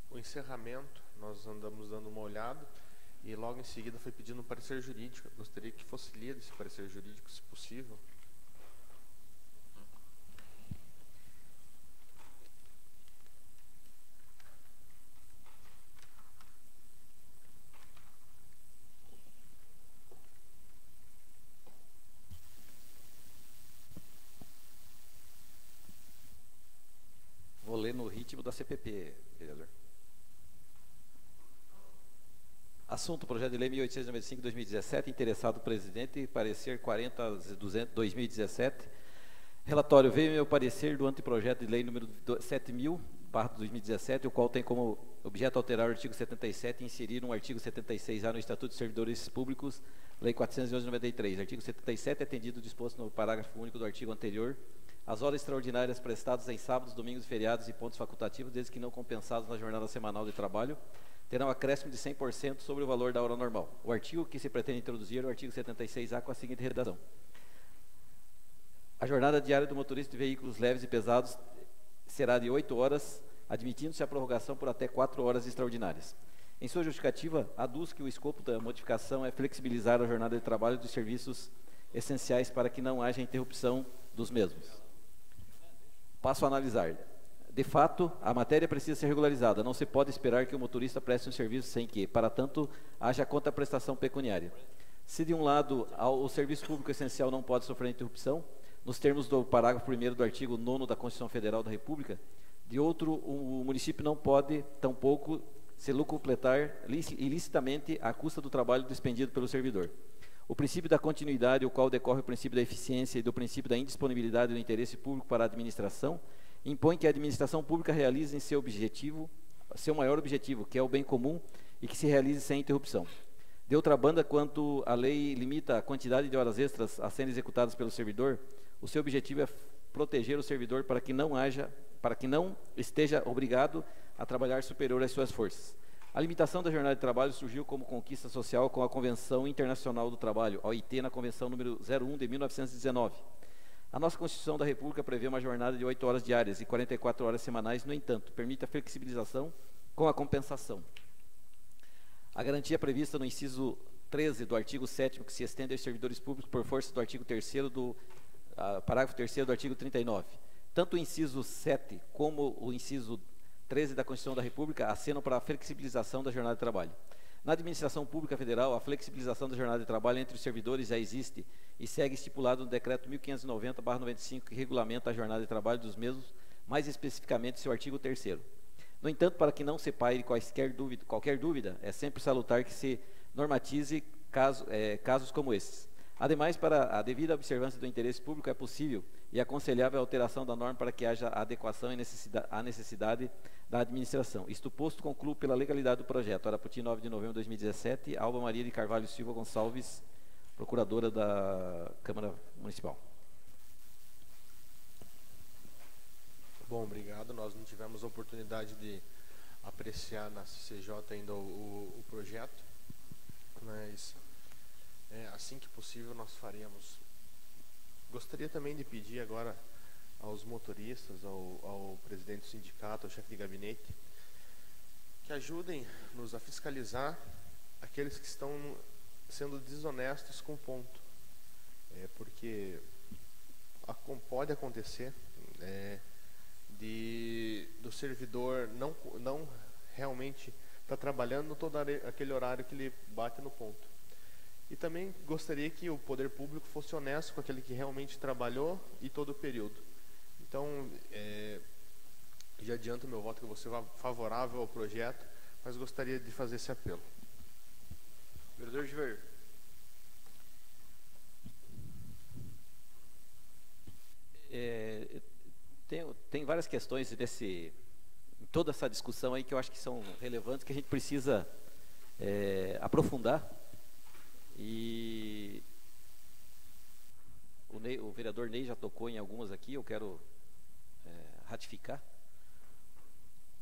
o encerramento. Nós andamos dando uma olhada e logo em seguida foi pedindo um parecer jurídico. Eu gostaria que fosse lido esse parecer jurídico, se possível. Vou ler no ritmo da CPP, vereador. Assunto, projeto de lei 1895/2017, interessado presidente, parecer 40/2017. Relatório, veio meu parecer do anteprojeto de lei número 7000/2017, o qual tem como objeto alterar o artigo 77 e inserir um artigo 76A no Estatuto de Servidores Públicos, Lei 411/93. Artigo 77 é atendido o disposto no parágrafo único do artigo anterior. As horas extraordinárias prestadas em sábados, domingos, feriados e pontos facultativos, desde que não compensados na jornada semanal de trabalho, terão acréscimo de 100% sobre o valor da hora normal. O artigo que se pretende introduzir é o artigo 76A com a seguinte redação: a jornada diária do motorista de veículos leves e pesados será de 8 horas, admitindo-se a prorrogação por até 4 horas extraordinárias. Em sua justificativa, aduz que o escopo da modificação é flexibilizar a jornada de trabalho dos serviços essenciais para que não haja interrupção dos mesmos. Passo a analisar. De fato, a matéria precisa ser regularizada. Não se pode esperar que o motorista preste um serviço sem que, para tanto, haja contraprestação pecuniária. Se, de um lado, o serviço público essencial não pode sofrer interrupção, nos termos do parágrafo 1º do artigo 9º da Constituição Federal da República, de outro, o município não pode, tampouco, se lucupletar ilicitamente à custa do trabalho despendido pelo servidor. O princípio da continuidade, o qual decorre o princípio da eficiência e do princípio da indisponibilidade do interesse público para a administração, impõe que a administração pública realize em seu maior objetivo, que é o bem comum, e que se realize sem interrupção. De outra banda, quanto a lei limita a quantidade de horas extras a serem executadas pelo servidor, o seu objetivo é proteger o servidor para que não esteja obrigado a trabalhar superior às suas forças. A limitação da jornada de trabalho surgiu como conquista social com a Convenção Internacional do Trabalho, a OIT, na Convenção número 01 de 1919. A nossa Constituição da República prevê uma jornada de 8 horas diárias e 44 horas semanais, no entanto, permite a flexibilização com a compensação. A garantia prevista no inciso 13 do artigo 7º, que se estende aos servidores públicos por força do artigo 3º do parágrafo 3º do artigo 39. Tanto o inciso 7 como o inciso 13 da Constituição da República acenam para a flexibilização da jornada de trabalho. Na administração pública federal, a flexibilização da jornada de trabalho entre os servidores já existe e segue estipulado no decreto 1590/95, que regulamenta a jornada de trabalho dos mesmos, mais especificamente seu artigo 3º. No entanto, para que não se paire qualquer dúvida, é sempre salutar que se normatize casos como esses. Ademais, para a devida observância do interesse público, é possível e aconselhável a alteração da norma para que haja adequação à necessidade da administração. Isto posto, concluo pela legalidade do projeto. Araputi, 9 de novembro de 2017, Alba Maria de Carvalho Silva Gonçalves, procuradora da Câmara Municipal. Bom, obrigado. Nós não tivemos a oportunidade de apreciar na CCJ ainda o projeto, mas assim que possível nós faremos. Gostaria também de pedir agora aos motoristas, ao presidente do sindicato, ao chefe de gabinete, que ajudem-nos a fiscalizar aqueles que estão sendo desonestos com o ponto. Porque pode acontecer do servidor não realmente estar trabalhando todo aquele horário que ele bate no ponto. E também gostaria que o poder público fosse honesto com aquele que realmente trabalhou e todo o período. Então, já adianto meu voto que você vai favorável ao projeto, mas gostaria de fazer esse apelo. Vereador Giver. Tem várias questões em toda essa discussão aí que eu acho que são relevantes, que a gente precisa aprofundar. E o vereador Ney já tocou em algumas aqui, eu quero ratificar.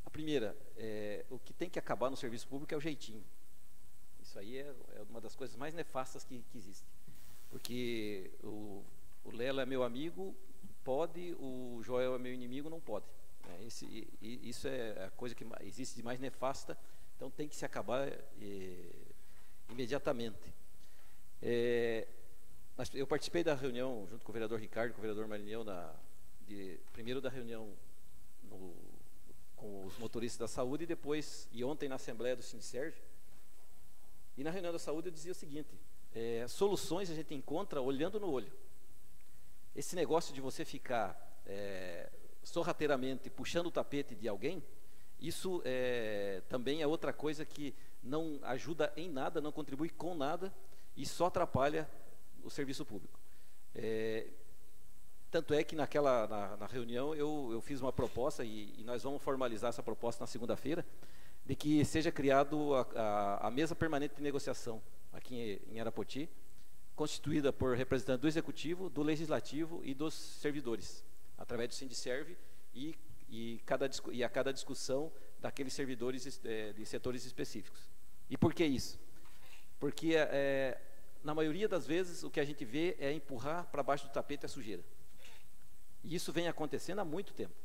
A primeira, o que tem que acabar no serviço público é o jeitinho. Isso aí é uma das coisas mais nefastas que existe. Porque o Lelo é meu amigo, pode, o Joel é meu inimigo, não pode. Isso é a coisa que existe de mais nefasta, então tem que se acabar imediatamente. Eu participei da reunião junto com o vereador Ricardo, com o vereador Marinhão, primeiro da reunião com os motoristas da saúde e ontem na Assembleia do Sindicerv. E na reunião da saúde eu dizia o seguinte: soluções a gente encontra olhando no olho. Esse negócio de você ficar sorrateiramente puxando o tapete de alguém, isso também é outra coisa que não ajuda em nada, não contribui com nada e só atrapalha o serviço público. Tanto é que na reunião eu fiz uma proposta, e nós vamos formalizar essa proposta na segunda-feira, de que seja criado a mesa permanente de negociação aqui em Arapoti, constituída por representantes do Executivo, do Legislativo e dos servidores, através do Sindicerv e a cada discussão daqueles servidores de setores específicos. E por que isso? Porque na maioria das vezes o que a gente vê é empurrar para baixo do tapete a sujeira. E isso vem acontecendo há muito tempo.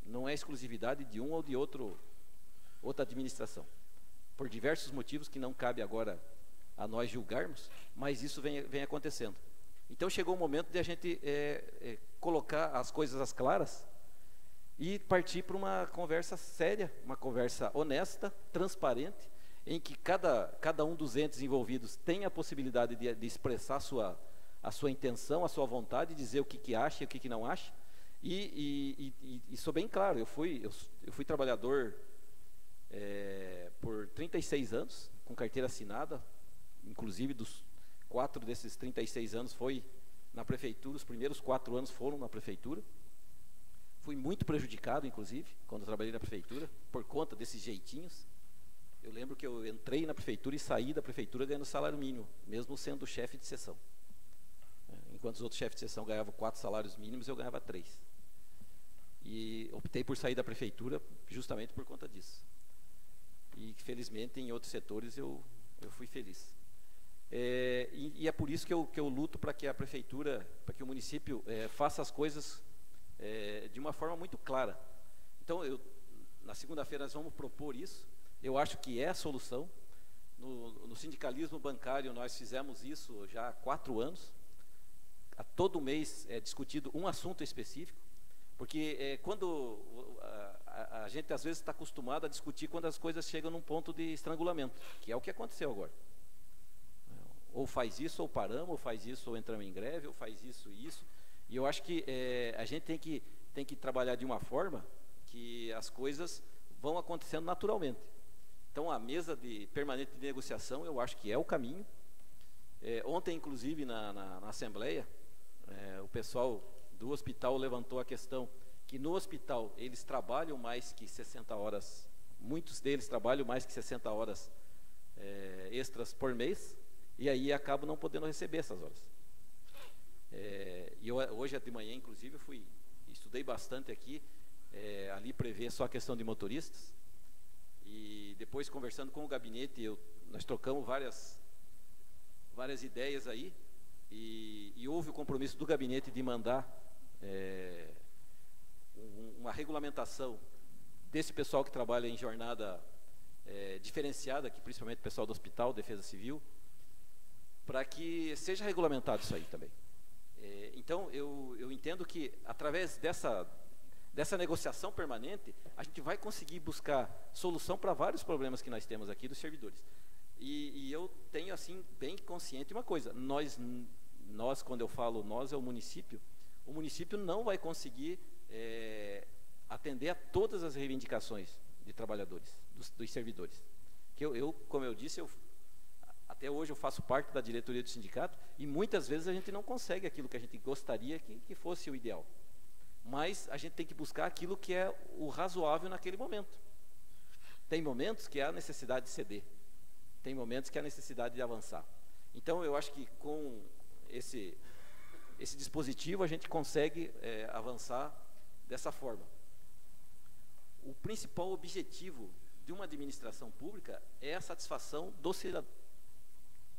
Não é exclusividade de um ou de outra administração. Por diversos motivos que não cabe agora a nós julgarmos, mas isso vem acontecendo. Então chegou o momento de a gente colocar as coisas às claras e partir para uma conversa séria, uma conversa honesta, transparente, em que cada um dos entes envolvidos tem a possibilidade de expressar a sua intenção, a sua vontade, dizer o que acha e o que não acha. E sou bem claro, eu fui trabalhador por 36 anos, com carteira assinada, inclusive 4 desses 36 anos foi na prefeitura, os primeiros 4 anos foram na prefeitura. Fui muito prejudicado, inclusive, quando eu trabalhei na prefeitura, por conta desses jeitinhos. Eu lembro que eu entrei na prefeitura e saí da prefeitura ganhando salário mínimo, mesmo sendo chefe de seção. Enquanto os outros chefes de seção ganhavam 4 salários mínimos, eu ganhava 3. E optei por sair da prefeitura justamente por conta disso. E felizmente em outros setores eu fui feliz. E é por isso que eu luto para que a prefeitura, para que o município faça as coisas de uma forma muito clara. Então, na segunda-feira nós vamos propor isso. Eu acho que é a solução. No sindicalismo bancário nós fizemos isso já há 4 anos. A todo mês é discutido um assunto específico, porque quando a gente às vezes está acostumado a discutir quando as coisas chegam num ponto de estrangulamento, que é o que aconteceu agora. Ou faz isso ou paramos, ou faz isso ou entramos em greve, ou faz isso e isso. E eu acho que a gente tem que trabalhar de uma forma que as coisas vão acontecendo naturalmente. Então a mesa permanente de negociação eu acho que é o caminho. Ontem, inclusive, na Assembleia, o pessoal do hospital levantou a questão que no hospital eles trabalham mais que 60 horas, muitos deles trabalham mais que 60 horas extras por mês, e aí acabo não podendo receber essas horas. E hoje de manhã, inclusive, eu estudei bastante aqui, ali prevê só a questão de motoristas, e depois conversando com o gabinete, nós trocamos várias ideias aí, e houve o compromisso do gabinete de mandar uma regulamentação desse pessoal que trabalha em jornada diferenciada, que principalmente o pessoal do hospital, Defesa Civil, para que seja regulamentado isso aí também. Então, eu entendo que, através dessa negociação permanente, a gente vai conseguir buscar solução para vários problemas que nós temos aqui dos servidores. E eu tenho, assim, bem consciente uma coisa: nós, quando eu falo nós, é o município não vai conseguir atender a todas as reivindicações de trabalhadores, dos servidores. Que como eu disse, até hoje eu faço parte da diretoria do sindicato, e muitas vezes a gente não consegue aquilo que a gente gostaria que fosse o ideal. Mas a gente tem que buscar aquilo que é o razoável naquele momento. Tem momentos que há necessidade de ceder, tem momentos que há necessidade de avançar. Então, eu acho que com esse dispositivo a gente consegue avançar dessa forma. O principal objetivo de uma administração pública é a satisfação do cidadão,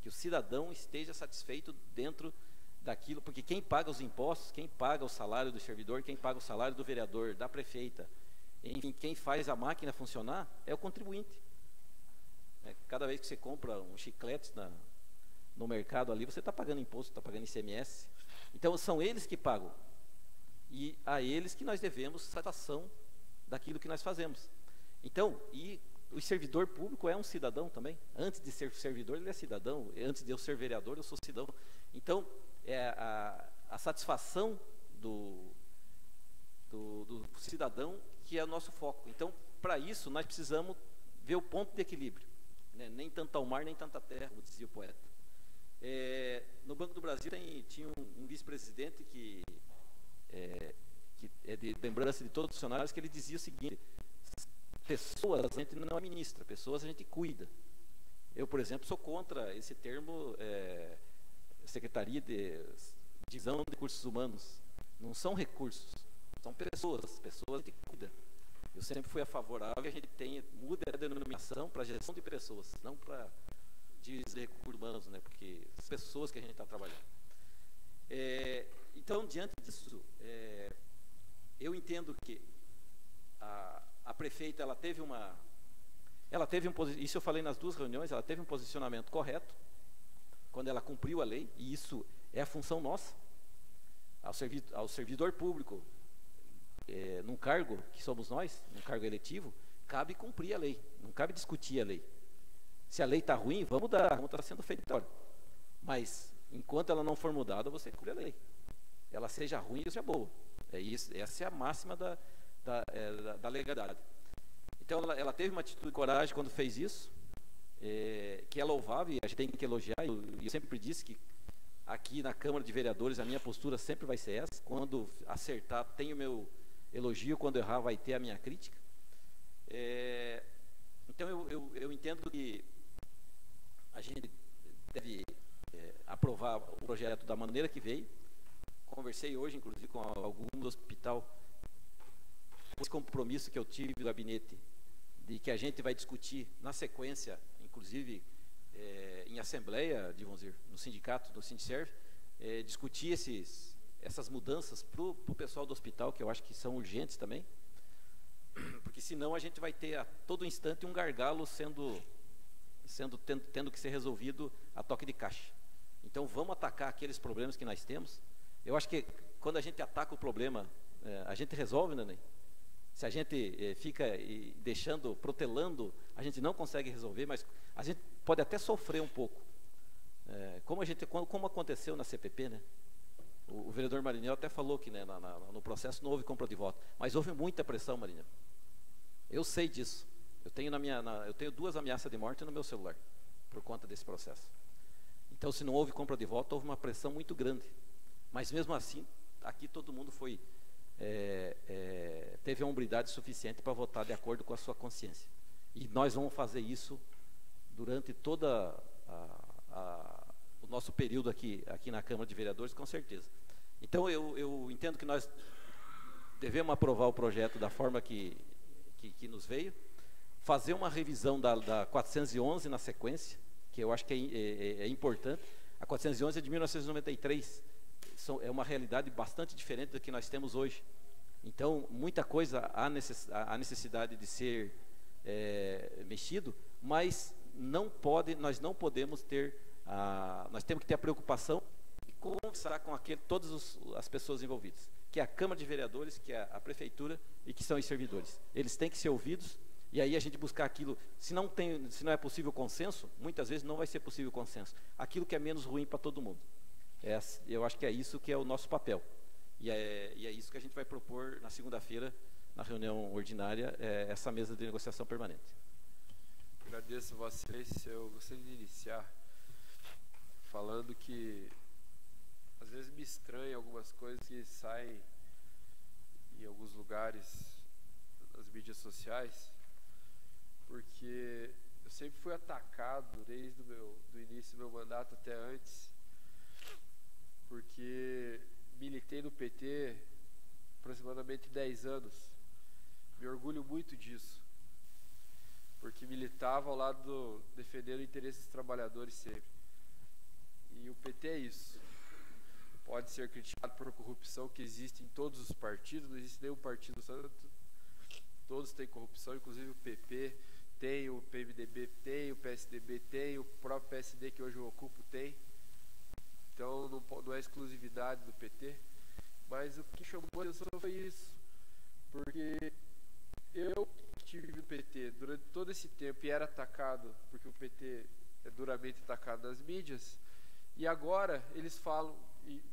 que o cidadão esteja satisfeito dentro daquilo, porque quem paga os impostos, quem paga o salário do servidor, quem paga o salário do vereador, da prefeita, enfim, quem faz a máquina funcionar é o contribuinte. Cada vez que você compra um chiclete no mercado ali, você está pagando imposto, está pagando ICMS. Então, são eles que pagam. E a eles que nós devemos satisfação daquilo que nós fazemos. Então, e o servidor público é um cidadão também. Antes de ser servidor, ele é cidadão. Antes de eu ser vereador, eu sou cidadão. Então, a satisfação do cidadão que é o nosso foco. Então, para isso, nós precisamos ver o ponto de equilíbrio. Né? Nem tanto ao mar, nem tanta terra, como dizia o poeta. No Banco do Brasil tinha um vice-presidente que é de lembrança de todos os funcionários, que ele dizia o seguinte: pessoas a gente não administra, pessoas a gente cuida. Eu, por exemplo, sou contra esse termo Secretaria de Divisão de Recursos Humanos. Não são recursos, são pessoas a gente cuida. Eu sempre fui a favorável que a gente mude a denominação para gestão de pessoas, não para divisão de recursos humanos, né? Porque são pessoas que a gente está trabalhando. Então, diante disso, eu entendo que a prefeita, ela teve isso eu falei nas duas reuniões, ela teve um posicionamento correto quando ela cumpriu a lei, e isso é a função nossa. Ao servidor público, num cargo que somos nós, num cargo eletivo, cabe cumprir a lei, não cabe discutir a lei. Se a lei está ruim, vamos mudar, como está sendo feito agora. Mas, enquanto ela não for mudada, você cumpre a lei. Ela seja ruim ou seja boa. Essa é a máxima da legalidade. Então, ela teve uma atitude de coragem quando fez isso, que é louvável, e a gente tem que elogiar. Eu sempre disse que aqui na Câmara de Vereadores a minha postura sempre vai ser essa: quando acertar tem o meu elogio, quando errar vai ter a minha crítica. Então eu entendo que a gente deve aprovar o projeto da maneira que veio. Conversei hoje, inclusive, com algum do hospital, esse compromisso que eu tive do gabinete, de que a gente vai discutir na sequência, inclusive em assembleia, no sindicato, no Sindicerv, discutir essas mudanças para o pessoal do hospital, que eu acho que são urgentes também, porque senão a gente vai ter a todo instante um gargalo tendo que ser resolvido a toque de caixa. Então, vamos atacar aqueles problemas que nós temos. Eu acho que quando a gente ataca o problema, a gente resolve, né? Se a gente fica protelando, a gente não consegue resolver, mas a gente pode até sofrer um pouco. Como aconteceu na CPP, né? O vereador Marinel até falou que, né, no processo não houve compra de voto, mas houve muita pressão, Marinel. Eu sei disso. Eu tenho 2 ameaças de morte no meu celular, por conta desse processo. Então, se não houve compra de voto, houve uma pressão muito grande. Mas mesmo assim, aqui todo mundo teve a hombridade suficiente para votar de acordo com a sua consciência. E nós vamos fazer isso durante toda o nosso período aqui na Câmara de Vereadores, com certeza. Então, eu entendo que nós devemos aprovar o projeto da forma que nos veio, fazer uma revisão da 411 na sequência, que eu acho que é importante. A 411 é de 1993, é uma realidade bastante diferente da que nós temos hoje. Então, muita coisa há necessidade de ser mexido, mas nós não podemos ter, nós temos que ter a preocupação de conversar com todas as pessoas envolvidas, que é a Câmara de Vereadores, que é a Prefeitura e que são os servidores. Eles têm que ser ouvidos, e aí a gente buscar aquilo, se não é possível consenso, muitas vezes não vai ser possível consenso, aquilo que é menos ruim para todo mundo. Eu acho que é isso que é o nosso papel. E é isso que a gente vai propor na segunda-feira, na reunião ordinária, essa mesa de negociação permanente. Agradeço a Vossa Excelência. Eu gostaria de iniciar falando que às vezes me estranha algumas coisas que saem em alguns lugares nas mídias sociais, porque eu sempre fui atacado desde do início do meu mandato até antes, porque militei no PT aproximadamente 10 anos. Me orgulho muito disso, porque militava ao lado defendendo o interesse dos trabalhadores sempre. E o PT é isso. Pode ser criticado por corrupção que existe em todos os partidos, não existe nenhum partido santo. Todos têm corrupção, inclusive o PP tem, o PMDB tem, o PSDB tem, o próprio PSD que hoje eu ocupo tem. Então não é exclusividade do PT, mas o que chamou a atenção foi isso, porque eu estive no PT durante todo esse tempo e era atacado, porque o PT é duramente atacado nas mídias, e agora eles falam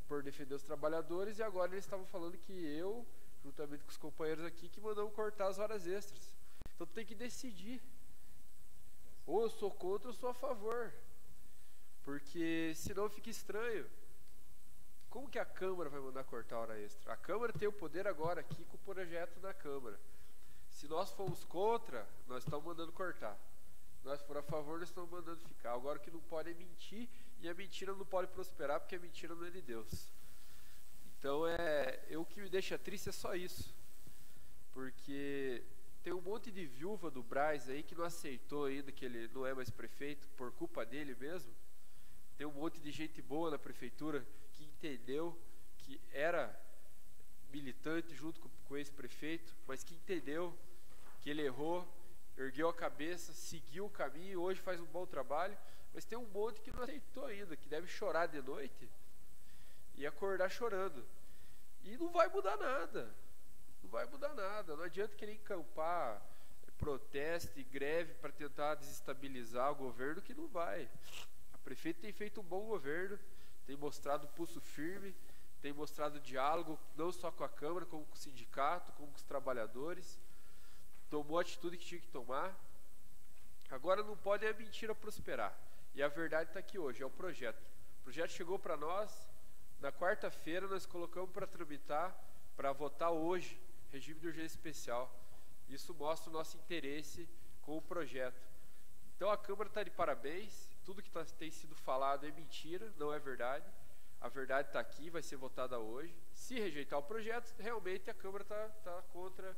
por defender os trabalhadores, e agora eles estavam falando que eu, juntamente com os companheiros aqui, que mandamos cortar as horas extras. Então tem que decidir, ou eu sou contra ou eu sou a favor. Porque senão fica estranho. Como que a Câmara vai mandar cortar a hora extra? A Câmara tem o poder agora aqui com o projeto da Câmara. Se nós formos contra, nós estamos mandando cortar. Se nós for a favor, nós estamos mandando ficar. Agora o que não pode é mentir, e a mentira não pode prosperar, porque a mentira não é de Deus. Então o que me deixa triste é só isso. Porque tem um monte de viúva do Braz aí que não aceitou ainda que ele não é mais prefeito, por culpa dele mesmo. Tem um monte de gente boa na prefeitura que entendeu que era militante junto com o ex-prefeito, mas que entendeu que ele errou, ergueu a cabeça, seguiu o caminho e hoje faz um bom trabalho. Mas tem um monte que não aceitou ainda, que deve chorar de noite e acordar chorando. E não vai mudar nada. Não vai mudar nada. Não adianta querer encampar protesto e greve para tentar desestabilizar o governo, que não vai. A prefeita tem feito um bom governo, tem mostrado pulso firme, tem mostrado diálogo não só com a Câmara, como com o sindicato, como com os trabalhadores. Tomou a atitude que tinha que tomar. Agora não pode a mentira prosperar. E a verdade está aqui hoje, é o projeto. O projeto chegou para nós, na quarta-feira nós colocamos para tramitar, para votar hoje, regime de urgência especial. Isso mostra o nosso interesse com o projeto. Então a Câmara está de parabéns, tudo que tem sido falado é mentira, não é verdade. A verdade está aqui, vai ser votada hoje. Se rejeitar o projeto, realmente a Câmara está contra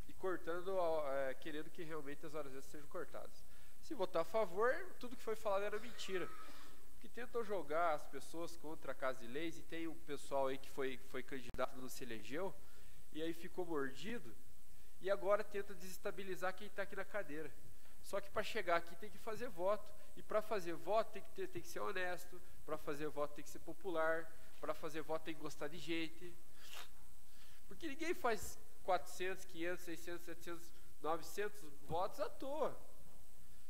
e cortando, querendo que realmente as horas extras sejam cortadas. Se votar a favor, tudo que foi falado era mentira. Que tentam jogar as pessoas contra a Casa de Leis, e tem um pessoal aí que foi candidato, não se elegeu, e aí ficou mordido, e agora tenta desestabilizar quem está aqui na cadeira. Só que para chegar aqui tem que fazer voto, e para fazer voto tem que ser honesto, para fazer voto tem que ser popular, para fazer voto tem que gostar de gente. Porque ninguém faz 400, 500, 600, 700, 900 votos à toa.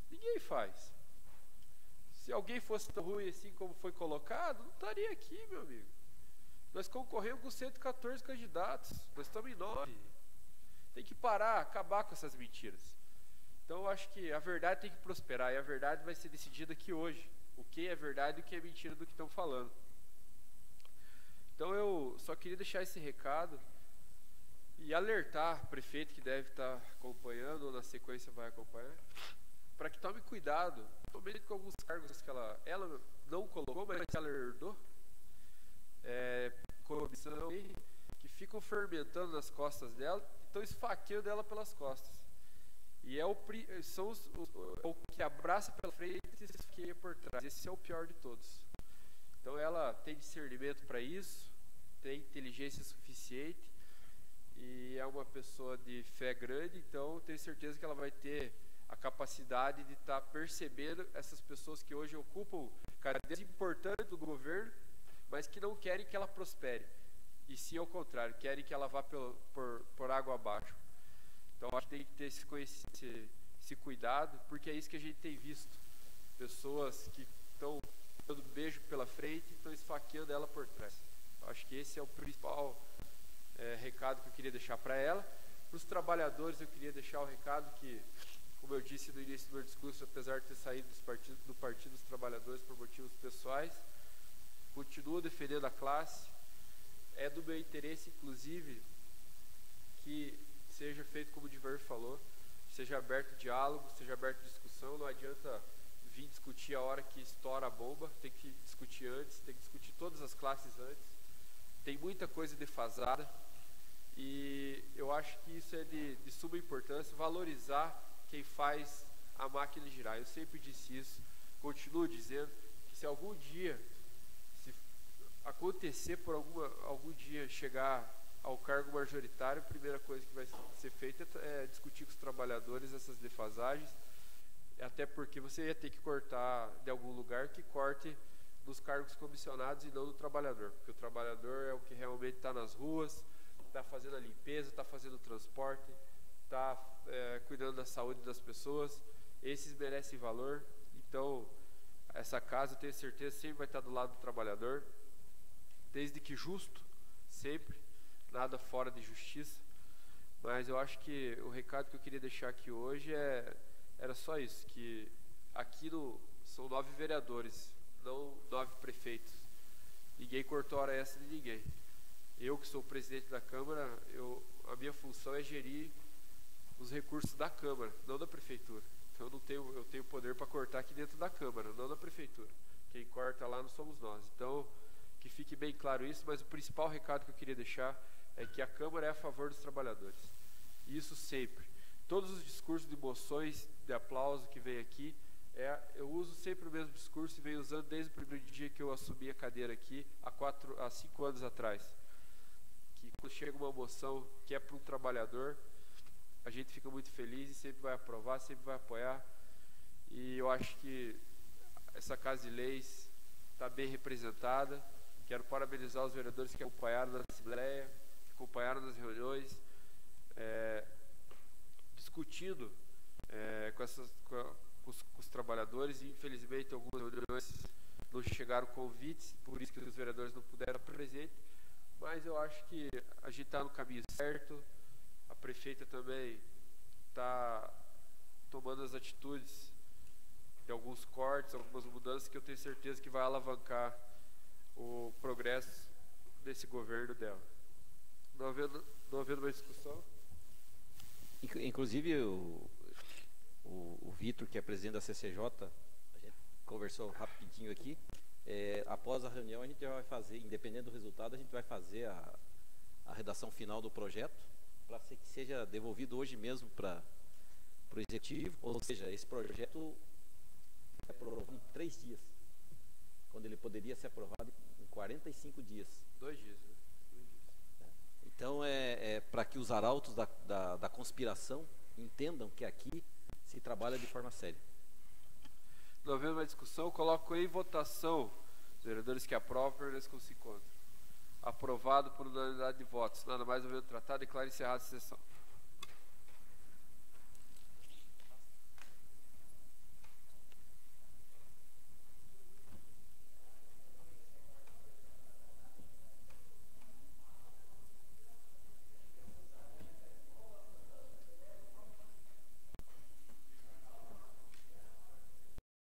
Ninguém faz. Se alguém fosse tão ruim assim como foi colocado, não estaria aqui, meu amigo. Nós concorremos com 114 candidatos, nós estamos em 9. Tem que parar, acabar com essas mentiras. Então eu acho que a verdade tem que prosperar, e a verdade vai ser decidida aqui hoje. O que é verdade e o que é mentira do que estão falando. Então eu só queria deixar esse recado e alertar o prefeito que deve estar acompanhando, ou na sequência vai acompanhar, para que tome cuidado, principalmente com alguns cargos que ela não colocou, mas ela herdou, corrupção, que ficam fermentando nas costas dela, estão esfaqueando ela pelas costas. E o que abraça pela frente e esfaqueia por trás. Esse é o pior de todos. Então ela tem discernimento para isso, tem inteligência suficiente e é uma pessoa de fé grande, então tenho certeza que ela vai ter a capacidade de estar percebendo essas pessoas que hoje ocupam cadeiras importantes do governo, mas que não querem que ela prospere. E sim, ao contrário, querem que ela vá por água abaixo. Então, acho que tem que ter esse cuidado, porque é isso que a gente tem visto. Pessoas que estão dando beijo pela frente e estão esfaqueando ela por trás. Acho que esse é o principal recado que eu queria deixar para ela. Para os trabalhadores, eu queria deixar o recado que, como eu disse no início do meu discurso, apesar de ter saído do Partido dos Trabalhadores por motivos pessoais, continuo defendendo a classe. É do meu interesse, inclusive, que seja feito como o Diver falou, seja aberto diálogo, seja aberto discussão. Não adianta vir discutir a hora que estoura a bomba, tem que discutir antes, tem que discutir todas as classes antes. Tem muita coisa defasada e eu acho que isso é de suma importância, valorizar quem faz a máquina girar. Eu sempre disse isso, continuo dizendo que se algum dia, se acontecer por algum dia chegar ao cargo majoritário, a primeira coisa que vai ser feita é discutir com os trabalhadores essas defasagens, até porque você ia ter que cortar de algum lugar que corte dos cargos comissionados e não do trabalhador, porque o trabalhador é o que realmente está nas ruas, está fazendo a limpeza, está fazendo o transporte, está cuidando da saúde das pessoas. Esses merecem valor. Então, essa casa, eu tenho certeza, sempre vai estar do lado do trabalhador, desde que justo, sempre, nada fora de justiça. Mas eu acho que o recado que eu queria deixar aqui hoje era só isso, que aqui são 9 vereadores, não 9 prefeitos. Ninguém cortou hora extra de ninguém. Eu, que sou o presidente da Câmara, a minha função é gerir os recursos da Câmara, não da Prefeitura. Então eu tenho poder para cortar aqui dentro da Câmara, não da Prefeitura. Quem corta lá não somos nós. Então, que fique bem claro isso, mas o principal recado que eu queria deixar é que a Câmara é a favor dos trabalhadores. Isso sempre. Todos os discursos de moções, de aplauso que vem aqui, eu uso sempre o mesmo discurso e venho usando desde o primeiro dia que eu assumi a cadeira aqui, há 5 anos atrás. Que quando chega uma moção que é para um trabalhador, a gente fica muito feliz e sempre vai aprovar, sempre vai apoiar. E eu acho que essa Casa de Leis está bem representada. Quero parabenizar os vereadores que acompanharam na Assembleia, que acompanharam nas reuniões, discutindo com os trabalhadores. E infelizmente algumas reuniões não chegaram convites, por isso que os vereadores não puderam estar presentes. Mas eu acho que a gente está no caminho certo. A prefeita também está tomando as atitudes de alguns cortes, algumas mudanças que eu tenho certeza que vai alavancar o progresso desse governo dela. Não havendo mais discussão? Inclusive o Vitor, que é presidente da CCJ, a gente conversou rapidinho aqui. Após a reunião a gente já vai fazer, independente do resultado, a gente vai fazer a redação final do projeto para que seja devolvido hoje mesmo para o Executivo. Ou seja, esse projeto é aprovado em 3 dias, quando ele poderia ser aprovado em 45 dias. 2 dias, né? 2 dias. Então, para que os arautos da conspiração entendam que aqui se trabalha de forma séria. Não havendo mais discussão, coloco em votação os vereadores que aprovam, permaneçam como se encontram. Aprovado por unanimidade de votos. Nada mais havendo tratado, declaro encerrada a sessão.